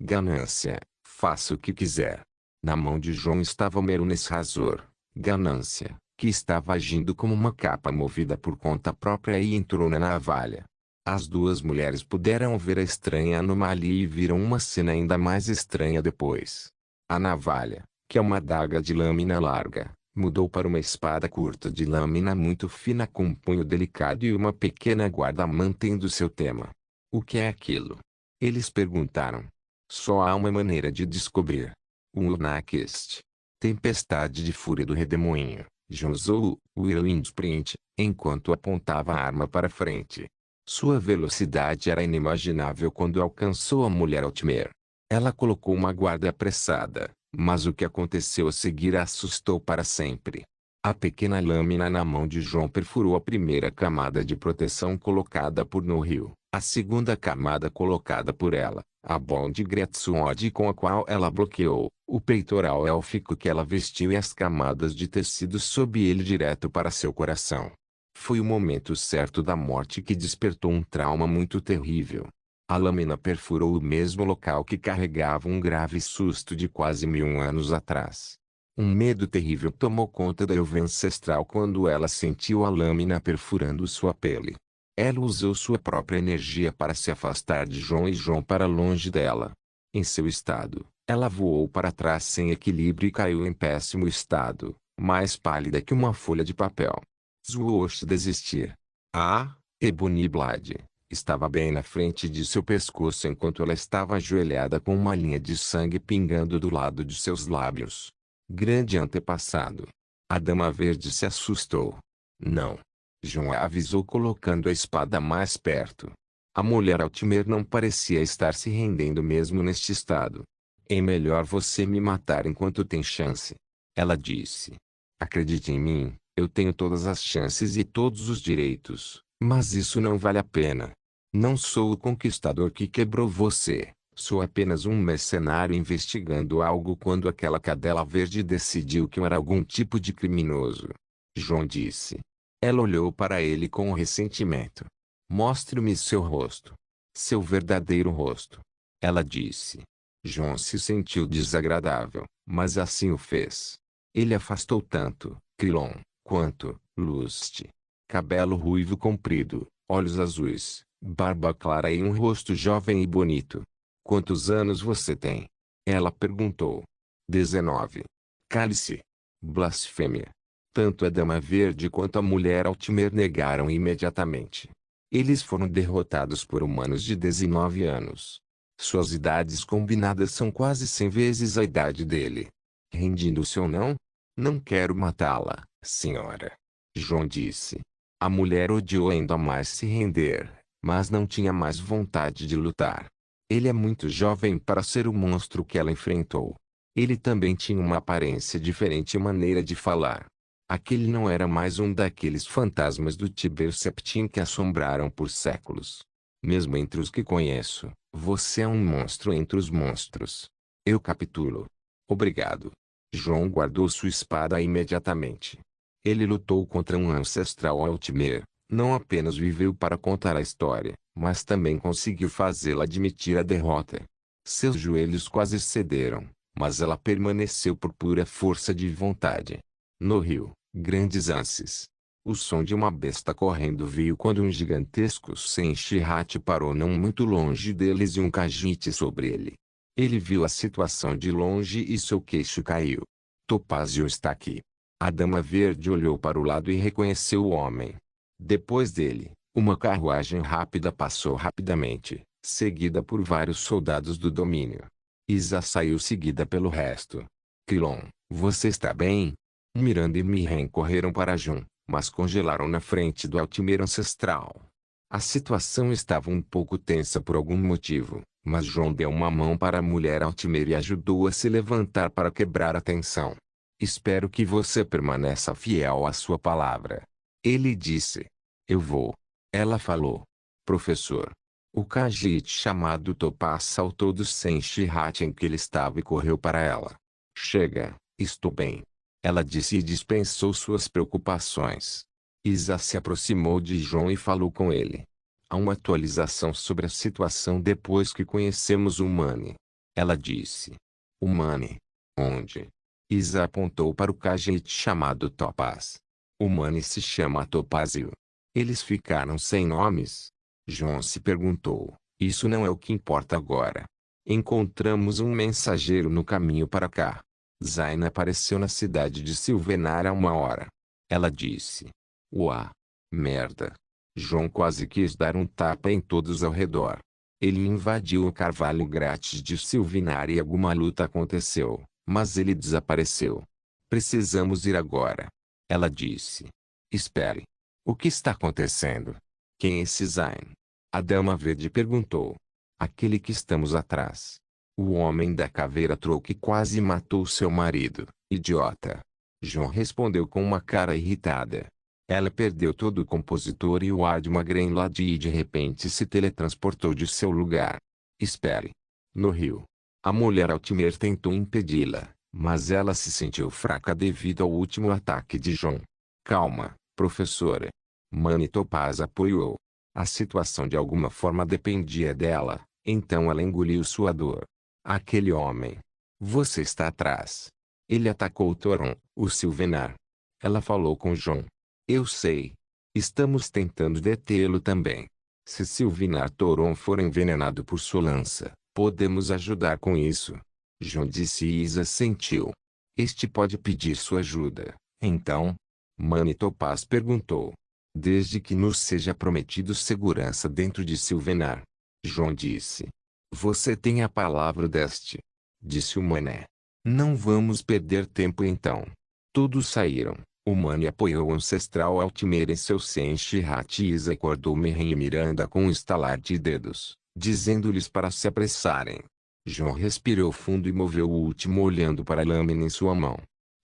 Ganância, faça o que quiser. Na mão de João estava Merunes Razor, Ganância, que estava agindo como uma capa movida por conta própria e entrou na navalha. As duas mulheres puderam ver a estranha anomalia e viram uma cena ainda mais estranha depois. A navalha, que é uma adaga de lâmina larga, mudou para uma espada curta de lâmina muito fina com um punho delicado e uma pequena guarda mantendo seu tema. O que é aquilo? Eles perguntaram. Só há uma maneira de descobrir. O Unakist. Tempestade de fúria do redemoinho. John usou o Whirlwind Sprint, enquanto apontava a arma para frente. Sua velocidade era inimaginável quando alcançou a mulher Altmer. Ela colocou uma guarda apressada, mas o que aconteceu a seguir a assustou para sempre. A pequena lâmina na mão de João perfurou a primeira camada de proteção colocada por Norio, a segunda camada colocada por ela, a Bond Gretsword com a qual ela bloqueou, o peitoral élfico que ela vestiu e as camadas de tecido sob ele direto para seu coração. Foi o momento certo da morte que despertou um trauma muito terrível. A lâmina perfurou o mesmo local que carregava um grave susto de quase 1000 anos atrás. Um medo terrível tomou conta da Elven ancestral quando ela sentiu a lâmina perfurando sua pele. Ela usou sua própria energia para se afastar de João e João para longe dela. Em seu estado, ela voou para trás sem equilíbrio e caiu em péssimo estado, mais pálida que uma folha de papel. Zwoosh desistir. Ah, Ebony Blade estava bem na frente de seu pescoço enquanto ela estava ajoelhada com uma linha de sangue pingando do lado de seus lábios. Grande antepassado. A Dama Verde se assustou. Não. João a avisou colocando a espada mais perto. A mulher Altmer não parecia estar se rendendo mesmo neste estado. É melhor você me matar enquanto tem chance. Ela disse. Acredite em mim, eu tenho todas as chances e todos os direitos, mas isso não vale a pena. Não sou o conquistador que quebrou você, sou apenas um mercenário investigando algo quando aquela cadela verde decidiu que eu era algum tipo de criminoso. João disse. Ela olhou para ele com ressentimento. Mostre-me seu rosto. Seu verdadeiro rosto. Ela disse. João se sentiu desagradável, mas assim o fez. Ele afastou tanto, Krilon, quanto, Lust. Cabelo ruivo comprido, olhos azuis, barba clara e um rosto jovem e bonito. Quantos anos você tem? Ela perguntou. 19. Cale-se. Blasfêmia. Tanto a Dama Verde quanto a mulher Altmer negaram imediatamente. Eles foram derrotados por humanos de 19 anos. Suas idades combinadas são quase 100 vezes a idade dele. Rendindo-se ou não? Não quero matá-la, senhora. João disse. A mulher odiou ainda mais se render, mas não tinha mais vontade de lutar. Ele é muito jovem para ser o monstro que ela enfrentou. Ele também tinha uma aparência diferente e maneira de falar. Aquele não era mais um daqueles fantasmas do Tiber Septim que assombraram por séculos. Mesmo entre os que conheço, você é um monstro entre os monstros. Eu capitulo. Obrigado. João guardou sua espada imediatamente. Ele lutou contra um ancestral Altmer, não apenas viveu para contar a história, mas também conseguiu fazê-la admitir a derrota. Seus joelhos quase cederam, mas ela permaneceu por pura força de vontade. No rio, grandes ânsias. O som de uma besta correndo veio quando um gigantesco Senshirrat parou não muito longe deles e um Khajiit sobre ele. Ele viu a situação de longe e seu queixo caiu. Topázio está aqui. A Dama Verde olhou para o lado e reconheceu o homem. Depois dele, uma carruagem rápida passou rapidamente, seguida por vários soldados do domínio. Isa saiu seguida pelo resto. Krilon, você está bem? Miranda e Mirren correram para Jun, mas congelaram na frente do Altmer ancestral. A situação estava um pouco tensa por algum motivo, Mas João deu uma mão para a mulher Altimer e ajudou a se levantar para quebrar a tensão. Espero que você permaneça fiel à sua palavra. Ele disse. Eu vou. Ela falou. Professor. O Khajiit chamado Topaz saltou do Senchirat em que ele estava e correu para ela. Chega, estou bem. Ela disse e dispensou suas preocupações. Isa se aproximou de João e falou com ele. Há uma atualização sobre a situação depois que conhecemos o Mani. Ela disse. O Mani? Onde? Isa apontou para o Khajiit chamado Topaz. O Mani se chama Topázio. Eles ficaram sem nomes? João se perguntou. Isso não é o que importa agora. Encontramos um mensageiro no caminho para cá. Zayn apareceu na cidade de Silvenar há 1 hora. Ela disse. Uá! Merda! João quase quis dar um tapa em todos ao redor. Ele invadiu o carvalho grátis de Silvenar e alguma luta aconteceu, mas ele desapareceu. Precisamos ir agora. Ela disse. Espere. O que está acontecendo? Quem é esse Zayn? A Dama Verde perguntou. Aquele que estamos atrás. O homem da caveira que quase matou seu marido, idiota. João respondeu com uma cara irritada. Ela perdeu todo o compositor e o ar de uma Grenlade e de repente se teletransportou de seu lugar. Espere. No rio. A mulher Altimer tentou impedi-la, mas ela se sentiu fraca devido ao último ataque de João. Calma, professora. Mani Topaz apoiou. A situação de alguma forma dependia dela, então ela engoliu sua dor. Aquele homem. Você está atrás. Ele atacou Toron, o Silvenar. Ela falou com João. Eu sei. Estamos tentando detê-lo também. Se Silvenar Toron for envenenado por sua lança, podemos ajudar com isso. João disse e Isa sentiu. Este pode pedir sua ajuda, então? Mani Topaz perguntou. Desde que nos seja prometido segurança dentro de Silvenar. João disse. Você tem a palavra deste. Disse o Mané. Não vamos perder tempo então. Todos saíram. O Mani apoiou o ancestral Altimer em seu Senchirat e Isa acordou Meren e Miranda com um estalar de dedos, dizendo-lhes para se apressarem. João respirou fundo e moveu o último olhando para a lâmina em sua mão.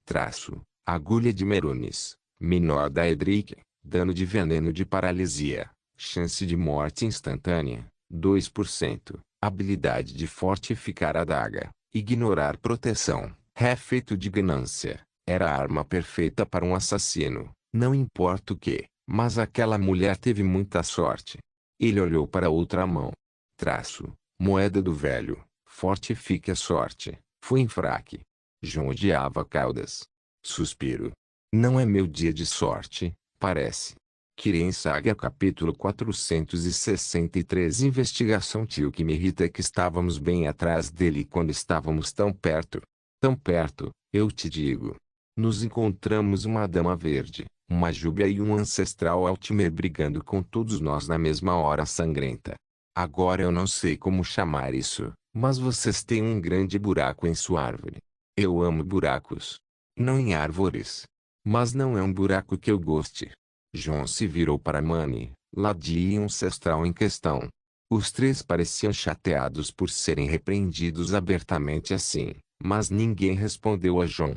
Traço. Agulha de Merunes. Menor da Edric. Dano de veneno de paralisia. Chance de morte instantânea. 2%. Habilidade de fortificar a adaga. Ignorar proteção. Refeito de ganância. Era a arma perfeita para um assassino. Não importa o que, mas aquela mulher teve muita sorte. Ele olhou para outra mão. Traço. Moeda do velho. Fortifique a sorte. Foi enfraque. João odiava caudas. Suspiro. Não é meu dia de sorte, parece. Kirin Saga capítulo 463 Investigação. Tio, que me irrita é que estávamos bem atrás dele quando estávamos tão perto. Tão perto, eu te digo. Nos encontramos uma Dama Verde, uma Júbia e um ancestral Altimer brigando com todos nós na mesma hora sangrenta. Agora eu não sei como chamar isso, mas vocês têm um grande buraco em sua árvore. Eu amo buracos. Não em árvores. Mas não é um buraco que eu goste. João se virou para Mani, Ladi e um ancestral em questão. Os três pareciam chateados por serem repreendidos abertamente assim, mas ninguém respondeu a João.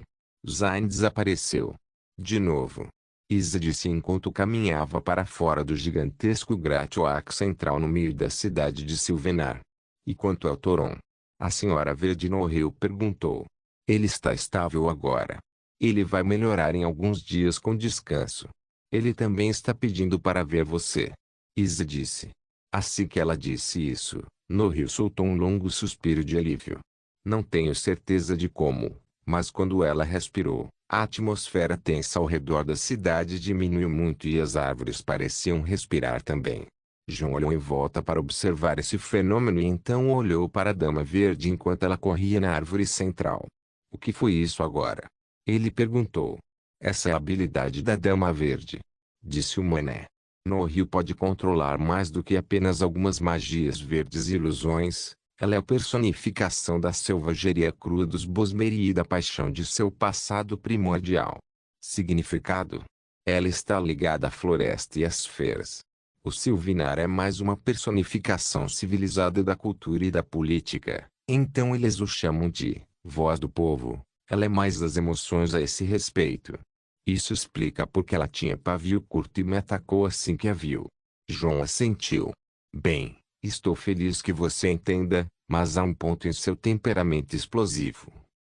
Zayn desapareceu. De novo. Isa disse enquanto caminhava para fora do gigantesco Gratoak central no meio da cidade de Silvenar. E quanto ao Toron? A senhora Verde no rio perguntou. Ele está estável agora. Ele vai melhorar em alguns dias com descanso. Ele também está pedindo para ver você. Isa disse. Assim que ela disse isso, no rio soltou um longo suspiro de alívio. Não tenho certeza de como, mas quando ela respirou, a atmosfera tensa ao redor da cidade diminuiu muito e as árvores pareciam respirar também. João olhou em volta para observar esse fenômeno e então olhou para a Dama Verde enquanto ela corria na árvore central. O que foi isso agora? Ele perguntou. Essa é a habilidade da Dama Verde. Disse o Mané. No rio pode controlar mais do que apenas algumas magias verdes e ilusões. Ela é a personificação da selvageria crua dos Bosmeri e da paixão de seu passado primordial. Significado? Ela está ligada à floresta e às feras. O Silvinar é mais uma personificação civilizada da cultura e da política, então eles o chamam de voz do povo. Ela é mais das emoções a esse respeito. Isso explica porque ela tinha pavio curto e me atacou assim que a viu. João assentiu. Bem, estou feliz que você entenda, mas há um ponto em seu temperamento explosivo.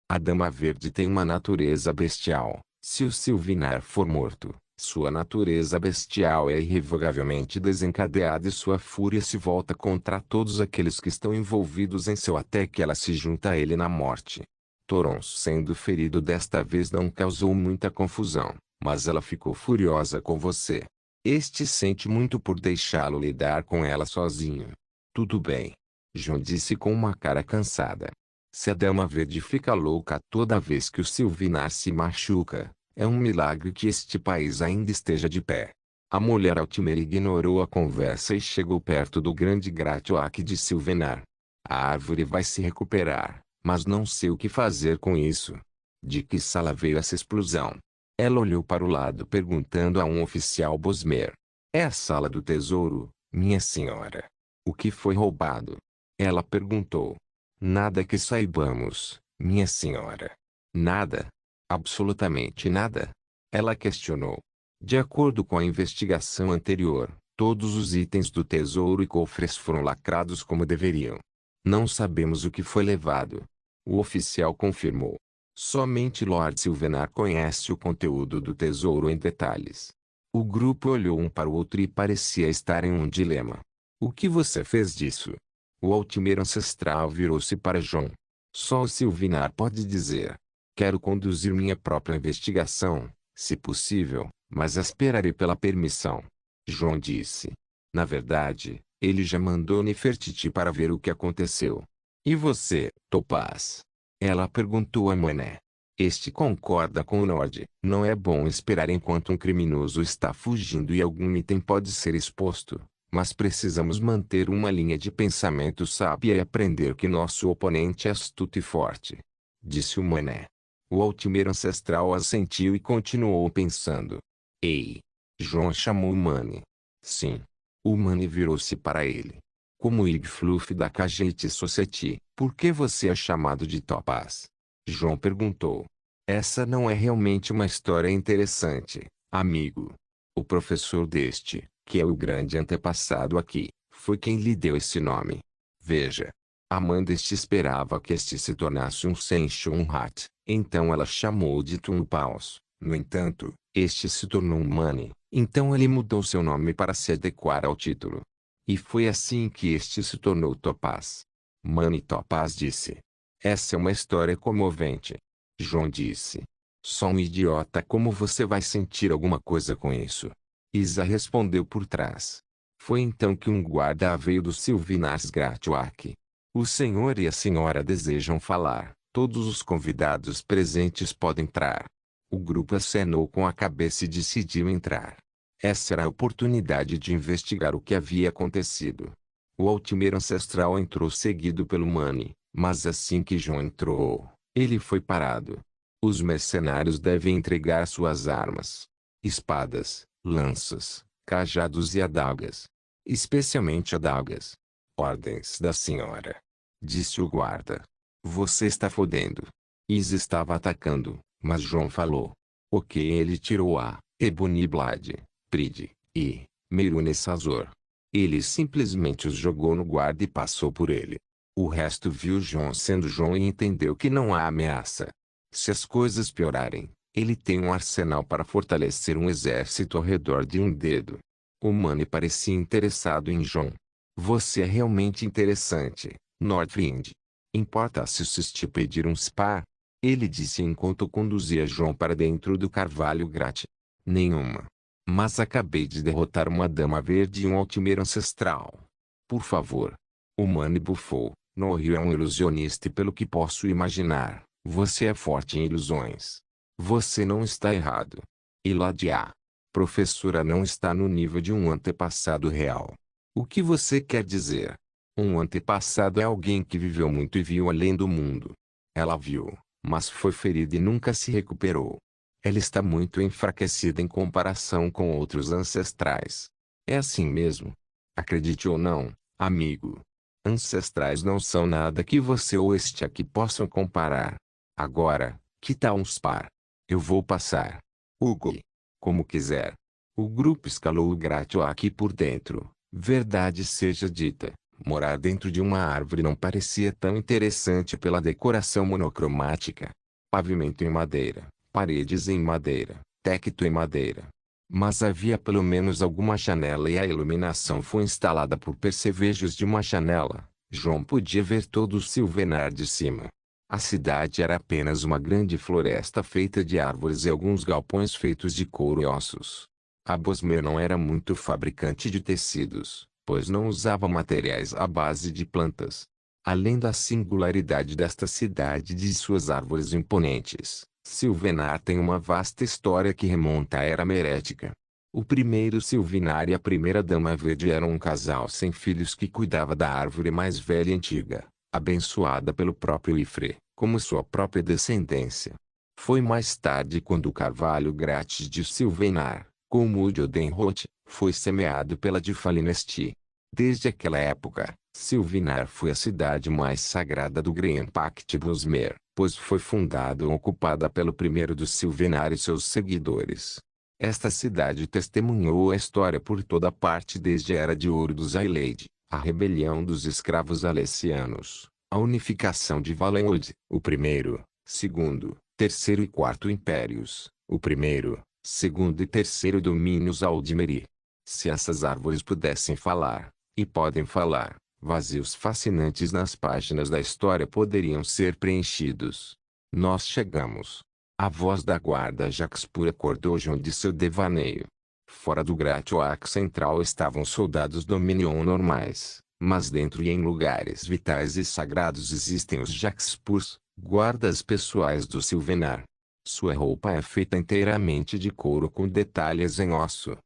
A Dama Verde tem uma natureza bestial. Se o Silvinar for morto, sua natureza bestial é irrevogavelmente desencadeada e sua fúria se volta contra todos aqueles que estão envolvidos em seu até que ela se junta a ele na morte. Toronço sendo ferido desta vez não causou muita confusão, mas ela ficou furiosa com você. Este sente muito por deixá-lo lidar com ela sozinho. Tudo bem. João disse com uma cara cansada. Se a Dama Verde fica louca toda vez que o Silvinar se machuca, é um milagre que este país ainda esteja de pé. A mulher Altimeira ignorou a conversa e chegou perto do grande Gratiuac de Silvinar. A árvore vai se recuperar, mas não sei o que fazer com isso. De que sala veio essa explosão? Ela olhou para o lado perguntando a um oficial Bosmer. É a sala do tesouro, minha senhora. O que foi roubado? Ela perguntou. Nada que saibamos, minha senhora. Nada? Absolutamente nada? Ela questionou. De acordo com a investigação anterior, todos os itens do tesouro e cofres foram lacrados como deveriam. Não sabemos o que foi levado. O oficial confirmou. Somente Lord Silvenar conhece o conteúdo do tesouro em detalhes. O grupo olhou um para o outro e parecia estar em um dilema. O que você fez disso? O Altimeiro ancestral virou-se para João. Só o Silvinar pode dizer. Quero conduzir minha própria investigação, se possível, mas esperarei pela permissão. João disse. Na verdade, ele já mandou Nefertiti para ver o que aconteceu. E você, Topaz? Ela perguntou a Mané. Este concorda com o Nord. Não é bom esperar enquanto um criminoso está fugindo e algum item pode ser exposto, mas precisamos manter uma linha de pensamento sábia e aprender que nosso oponente é astuto e forte. Disse o Mané. O Altimeiro ancestral assentiu e continuou pensando. Ei! João chamou o Mani. Sim. O Mani virou-se para ele. Como Igfluf da Cagete Society, por que você é chamado de Topaz? João perguntou. Essa não é realmente uma história interessante, amigo. O professor deste, que é o grande antepassado aqui, foi quem lhe deu esse nome. Veja. A mãe deste esperava que este se tornasse um Senchon-Hat, então ela chamou de Tunpaus. No entanto, este se tornou um Mani, então ele mudou seu nome para se adequar ao título. E foi assim que este se tornou Topaz. Mani Topaz disse. Essa é uma história comovente. João disse. Só um idiota como você vai sentir alguma coisa com isso. Isa respondeu por trás. Foi então que um guarda veio do Silvinars Gratiuac. O senhor e a senhora desejam falar. Todos os convidados presentes podem entrar. O grupo acenou com a cabeça e decidiu entrar. Essa era a oportunidade de investigar o que havia acontecido. O Altimeiro ancestral entrou seguido pelo Mani, mas assim que João entrou, ele foi parado. Os mercenários devem entregar suas armas. Espadas, lanças, cajados e adagas. Especialmente adagas. Ordens da senhora. Disse o guarda. Você está fodendo. Isa estava atacando, mas João falou. Ok, ele tirou a Ebony Blade, Pride e Merune Sazor. Ele simplesmente os jogou no guarda e passou por ele. O resto viu João sendo João e entendeu que não há ameaça. Se as coisas piorarem, ele tem um arsenal para fortalecer um exército ao redor de um dedo. O Mani parecia interessado em João. Você é realmente interessante, Northwind. Importa se o Sisti pedir um spa? Ele disse enquanto conduzia João para dentro do carvalho grátis. Nenhuma. Mas acabei de derrotar uma Dama Verde e um Altimeiro ancestral. Por favor. O Mani bufou. Norio é um ilusionista e pelo que posso imaginar, você é forte em ilusões. Você não está errado. Iladia. Professora não está no nível de um antepassado real. O que você quer dizer? Um antepassado é alguém que viveu muito e viu além do mundo. Ela viu, mas foi ferida e nunca se recuperou. Ela está muito enfraquecida em comparação com outros ancestrais. É assim mesmo. Acredite ou não, amigo. Ancestrais não são nada que você ou este aqui possam comparar. Agora, que tal uns par? Eu vou passar. Hugo. Como quiser. O grupo escalou o grátio aqui por dentro. Verdade seja dita, morar dentro de uma árvore não parecia tão interessante pela decoração monocromática. Pavimento em madeira, paredes em madeira, teto em madeira. Mas havia pelo menos alguma janela e a iluminação foi instalada por percevejos de uma janela. João podia ver todo o Silvenar de cima. A cidade era apenas uma grande floresta feita de árvores e alguns galpões feitos de couro e ossos. A Bosmer não era muito fabricante de tecidos, pois não usava materiais à base de plantas. Além da singularidade desta cidade e de suas árvores imponentes, Silvenar tem uma vasta história que remonta à Era Merética. O primeiro Silvenar e a primeira Dama Verde eram um casal sem filhos que cuidava da árvore mais velha e antiga, abençoada pelo próprio Ifre, como sua própria descendência. Foi mais tarde quando o carvalho grátis de Silvenar, como o de Odenroth, foi semeado pela Difalínesti. Desde aquela época, Silvenar foi a cidade mais sagrada do Grand Pact Bosmer, pois foi fundada ou ocupada pelo primeiro dos Silvenar e seus seguidores. Esta cidade testemunhou a história por toda parte desde a Era de Ouro dos Aileid, a rebelião dos escravos alessianos, a unificação de Valenwood, o primeiro, segundo, terceiro e quarto impérios, o primeiro, segundo e terceiro domínios Aldmeri. Se essas árvores pudessem falar, e podem falar, vazios fascinantes nas páginas da história poderiam ser preenchidos. Nós chegamos. A voz da guarda Jaxpur acordou João de seu devaneio. Fora do Gratoak central estavam soldados Dominion normais, mas dentro e em lugares vitais e sagrados existem os Jaxpurs, guardas pessoais do Silvenar. Sua roupa é feita inteiramente de couro com detalhes em osso.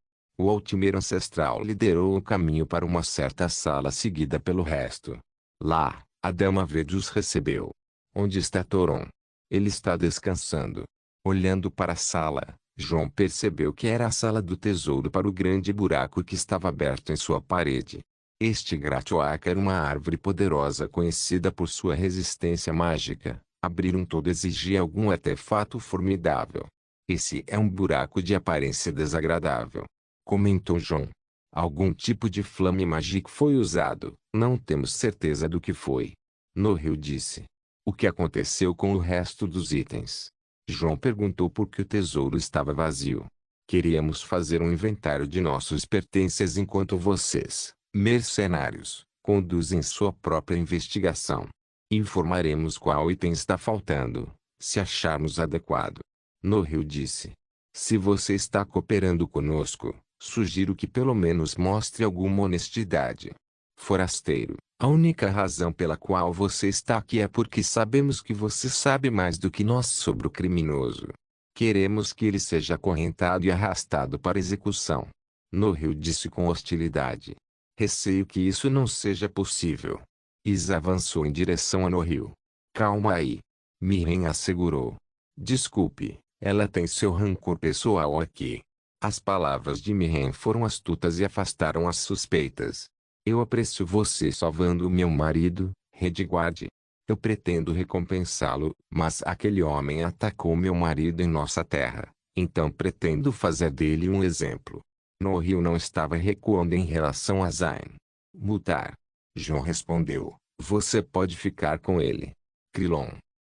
O Altimeiro ancestral liderou o caminho para uma certa sala seguida pelo resto. Lá, a Dama Verde os recebeu. Onde está Toron? Ele está descansando. Olhando para a sala, João percebeu que era a sala do tesouro para o grande buraco que estava aberto em sua parede. Este Gratoak era uma árvore poderosa conhecida por sua resistência mágica. Abrir um todo exigia algum artefato formidável. Esse é um buraco de aparência desagradável, comentou João. Algum tipo de flame mágico foi usado, não temos certeza do que foi. Norril disse. O que aconteceu com o resto dos itens? João perguntou por que o tesouro estava vazio. Queríamos fazer um inventário de nossos pertences enquanto vocês, mercenários, conduzem sua própria investigação. Informaremos qual item está faltando, se acharmos adequado. Norril disse. Se você está cooperando conosco, sugiro que pelo menos mostre alguma honestidade. Forasteiro, a única razão pela qual você está aqui é porque sabemos que você sabe mais do que nós sobre o criminoso. Queremos que ele seja acorrentado e arrastado para execução. Norril disse com hostilidade. Receio que isso não seja possível. Isa avançou em direção a Norril. Calma aí. Mirren assegurou. Desculpe, ela tem seu rancor pessoal aqui. As palavras de Mirren foram astutas e afastaram as suspeitas. Eu aprecio você salvando meu marido, Redguard. Eu pretendo recompensá-lo, mas aquele homem atacou meu marido em nossa terra, então pretendo fazer dele um exemplo. Norril não estava recuando em relação a Zayn. Mutar. João respondeu, você pode ficar com ele. Krilon.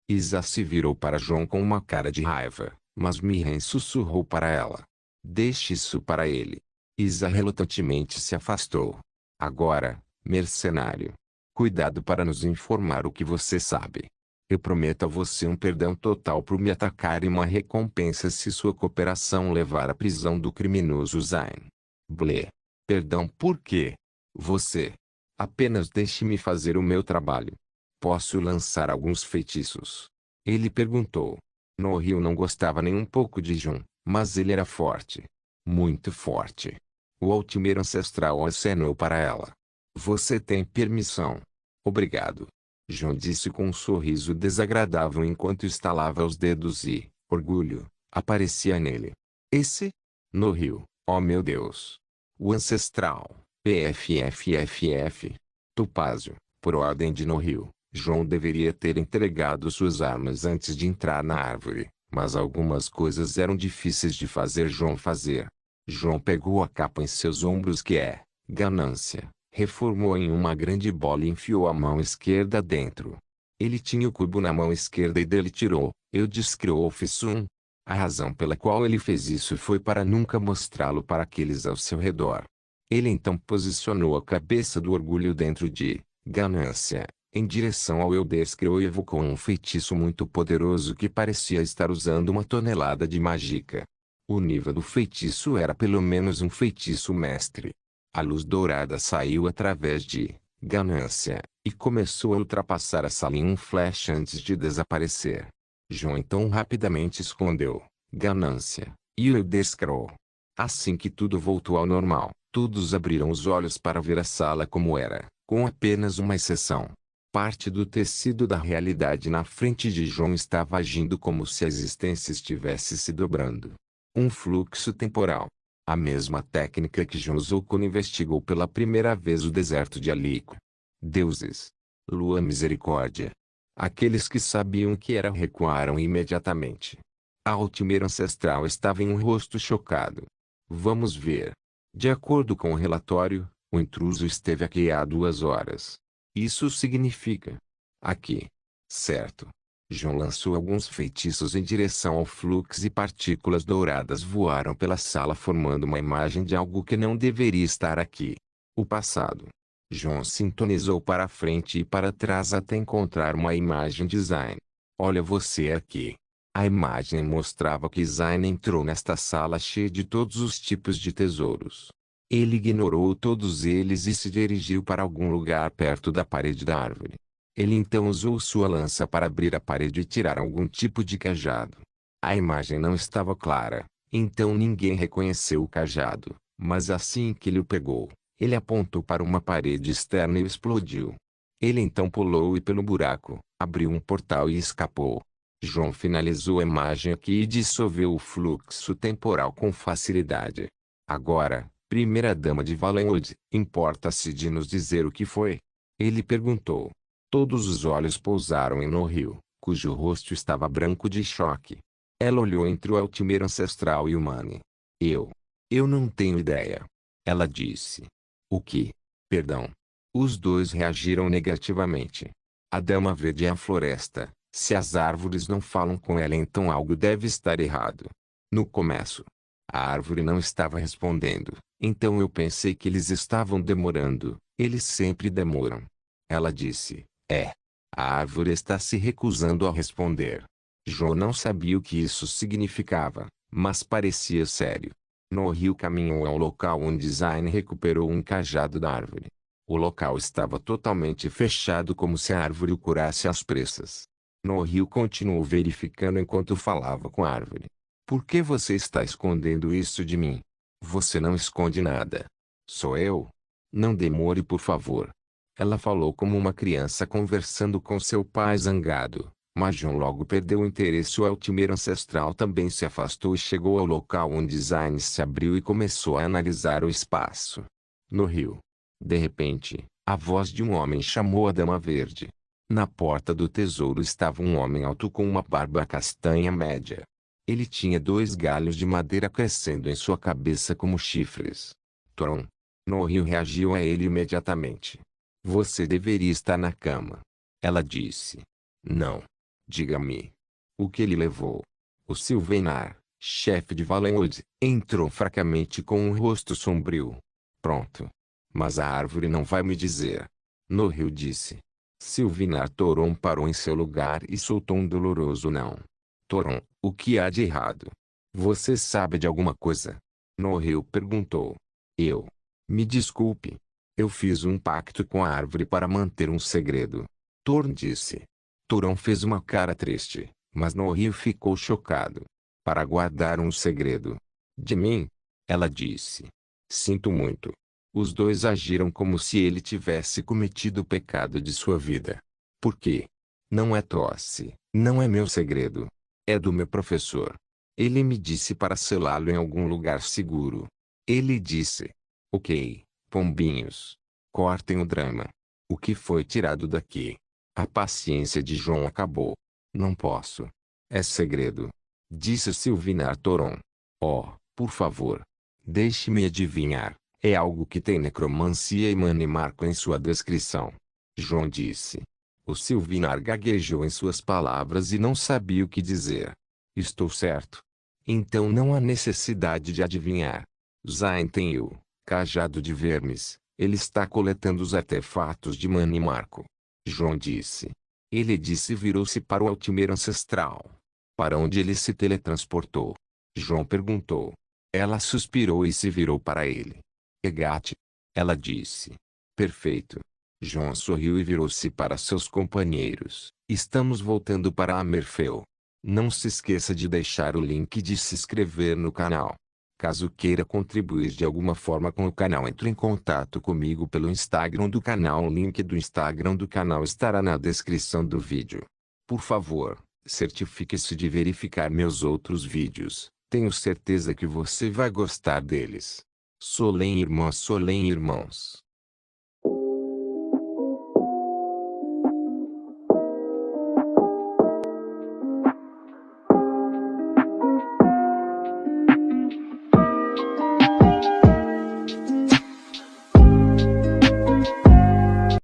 Isa se virou para João com uma cara de raiva, mas Mirren sussurrou para ela. Deixe isso para ele. Isa relutantemente se afastou. Agora, mercenário. Cuidado para nos informar o que você sabe. Eu prometo a você um perdão total por me atacar e uma recompensa se sua cooperação levar à prisão do criminoso Zayn. Blé. Perdão por quê? Você. Apenas deixe-me fazer o meu trabalho. Posso lançar alguns feitiços? Ele perguntou. Norril não gostava nem um pouco de João, mas ele era forte. Muito forte. O Altimeiro ancestral acenou para ela. Você tem permissão. Obrigado. João disse com um sorriso desagradável enquanto estalava os dedos e, orgulho, aparecia nele. Esse? Norril, oh meu Deus. O ancestral, PFFFF. Topázio, por ordem de Norio, João deveria ter entregado suas armas antes de entrar na árvore, mas algumas coisas eram difíceis de fazer João fazer. João pegou a capa em seus ombros que é, ganância, reformou em uma grande bola e enfiou a mão esquerda dentro. Ele tinha o cubo na mão esquerda e dele tirou, eu descreofissum. A razão pela qual ele fez isso foi para nunca mostrá-lo para aqueles ao seu redor. Ele então posicionou a cabeça do orgulho dentro de ganância, em direção ao eu descreu e evocou um feitiço muito poderoso que parecia estar usando uma tonelada de mágica. O nível do feitiço era pelo menos um feitiço mestre. A luz dourada saiu através de ganância, e começou a ultrapassar a sala em um flash antes de desaparecer. João então rapidamente escondeu ganância e o descreu. Assim que tudo voltou ao normal, todos abriram os olhos para ver a sala como era, com apenas uma exceção. Parte do tecido da realidade na frente de João estava agindo como se a existência estivesse se dobrando. Um fluxo temporal. A mesma técnica que João usou quando investigou pela primeira vez o deserto de Alico. Deuses. Lua misericórdia. Aqueles que sabiam o que era recuaram imediatamente. A Altimeira ancestral estava em um rosto chocado. Vamos ver. De acordo com o relatório, o intruso esteve aqui há 2 horas. Isso significa. Aqui. Certo. João lançou alguns feitiços em direção ao fluxo e partículas douradas voaram pela sala formando uma imagem de algo que não deveria estar aqui. O passado. João sintonizou para frente e para trás até encontrar uma imagem de Zayn. Olha você aqui. A imagem mostrava que Zayn entrou nesta sala cheia de todos os tipos de tesouros. Ele ignorou todos eles e se dirigiu para algum lugar perto da parede da árvore. Ele então usou sua lança para abrir a parede e tirar algum tipo de cajado. A imagem não estava clara, então ninguém reconheceu o cajado, mas assim que ele o pegou, ele apontou para uma parede externa e explodiu. Ele então pulou e pelo buraco, abriu um portal e escapou. João finalizou a imagem aqui e dissolveu o fluxo temporal com facilidade. Agora, primeira-dama de Valenwood, importa-se de nos dizer o que foi? Ele perguntou. Todos os olhos pousaram em Norio, cujo rosto estava branco de choque. Ela olhou entre o Altimeira ancestral e o Mane. Eu não tenho ideia. Ela disse. O que? Perdão. Os dois reagiram negativamente. A Dama Verde é a floresta. Se as árvores não falam com ela então algo deve estar errado. No começo, a árvore não estava respondendo, então eu pensei que eles estavam demorando. Eles sempre demoram. Ela disse. A árvore está se recusando a responder. João não sabia o que isso significava, mas parecia sério. Norio caminhou ao local onde Zayn recuperou um cajado da árvore. O local estava totalmente fechado como se a árvore o curasse às pressas. Norio continuou verificando enquanto falava com a árvore. Por que você está escondendo isso de mim? Você não esconde nada. Sou eu? Não demore por favor. Ela falou como uma criança conversando com seu pai zangado, mas João logo perdeu o interesse. O Altimeira ancestral também se afastou e chegou ao local onde Zayn se abriu e começou a analisar o espaço. No rio. De repente, a voz de um homem chamou a Dama Verde. Na porta do tesouro estava um homem alto com uma barba castanha média. Ele tinha 2 galhos de madeira crescendo em sua cabeça como chifres. Tron. Norio reagiu a ele imediatamente. Você deveria estar na cama. Ela disse. Não. Diga-me. O que ele levou? O Sylvenar, chefe de Valenwood, entrou fracamente com um rosto sombrio. Pronto. Mas a árvore não vai me dizer. Norio disse. Sylvenar Toron parou em seu lugar e soltou um doloroso não. Toron, o que há de errado? Você sabe de alguma coisa? Norio perguntou. Me desculpe. Eu fiz um pacto com a árvore para manter um segredo. Torn disse. Toron fez uma cara triste, mas Norio ficou chocado. Para guardar um segredo. De mim? Ela disse. Sinto muito. Os dois agiram como se ele tivesse cometido o pecado de sua vida. Por quê? Não é tosse, não é meu segredo. É do meu professor. Ele me disse para selá-lo em algum lugar seguro. Ele disse. Ok, pombinhos. Cortem o drama. O que foi tirado daqui? A paciência de João acabou. Não posso. É segredo. Disse Sylvinar Toron. Oh, por favor. Deixe-me adivinhar. É algo que tem necromancia e Manimarco em sua descrição. João disse. O Sylvinar gaguejou em suas palavras e não sabia o que dizer. Estou certo. Então não há necessidade de adivinhar. Zayn tem o cajado de vermes. Ele está coletando os artefatos de Manimarco. João disse. Ele disse e virou-se para o Altimeiro ancestral. Para onde ele se teletransportou? João perguntou. Ela suspirou e se virou para ele. Egat. Ela disse. Perfeito. João sorriu e virou-se para seus companheiros. Estamos voltando para Amerfeu. Não se esqueça de deixar o link de se inscrever no canal. Caso queira contribuir de alguma forma com o canal, entre em contato comigo pelo Instagram do canal. O link do Instagram do canal estará na descrição do vídeo. Por favor, certifique-se de verificar meus outros vídeos. Tenho certeza que você vai gostar deles. Solem irmãos.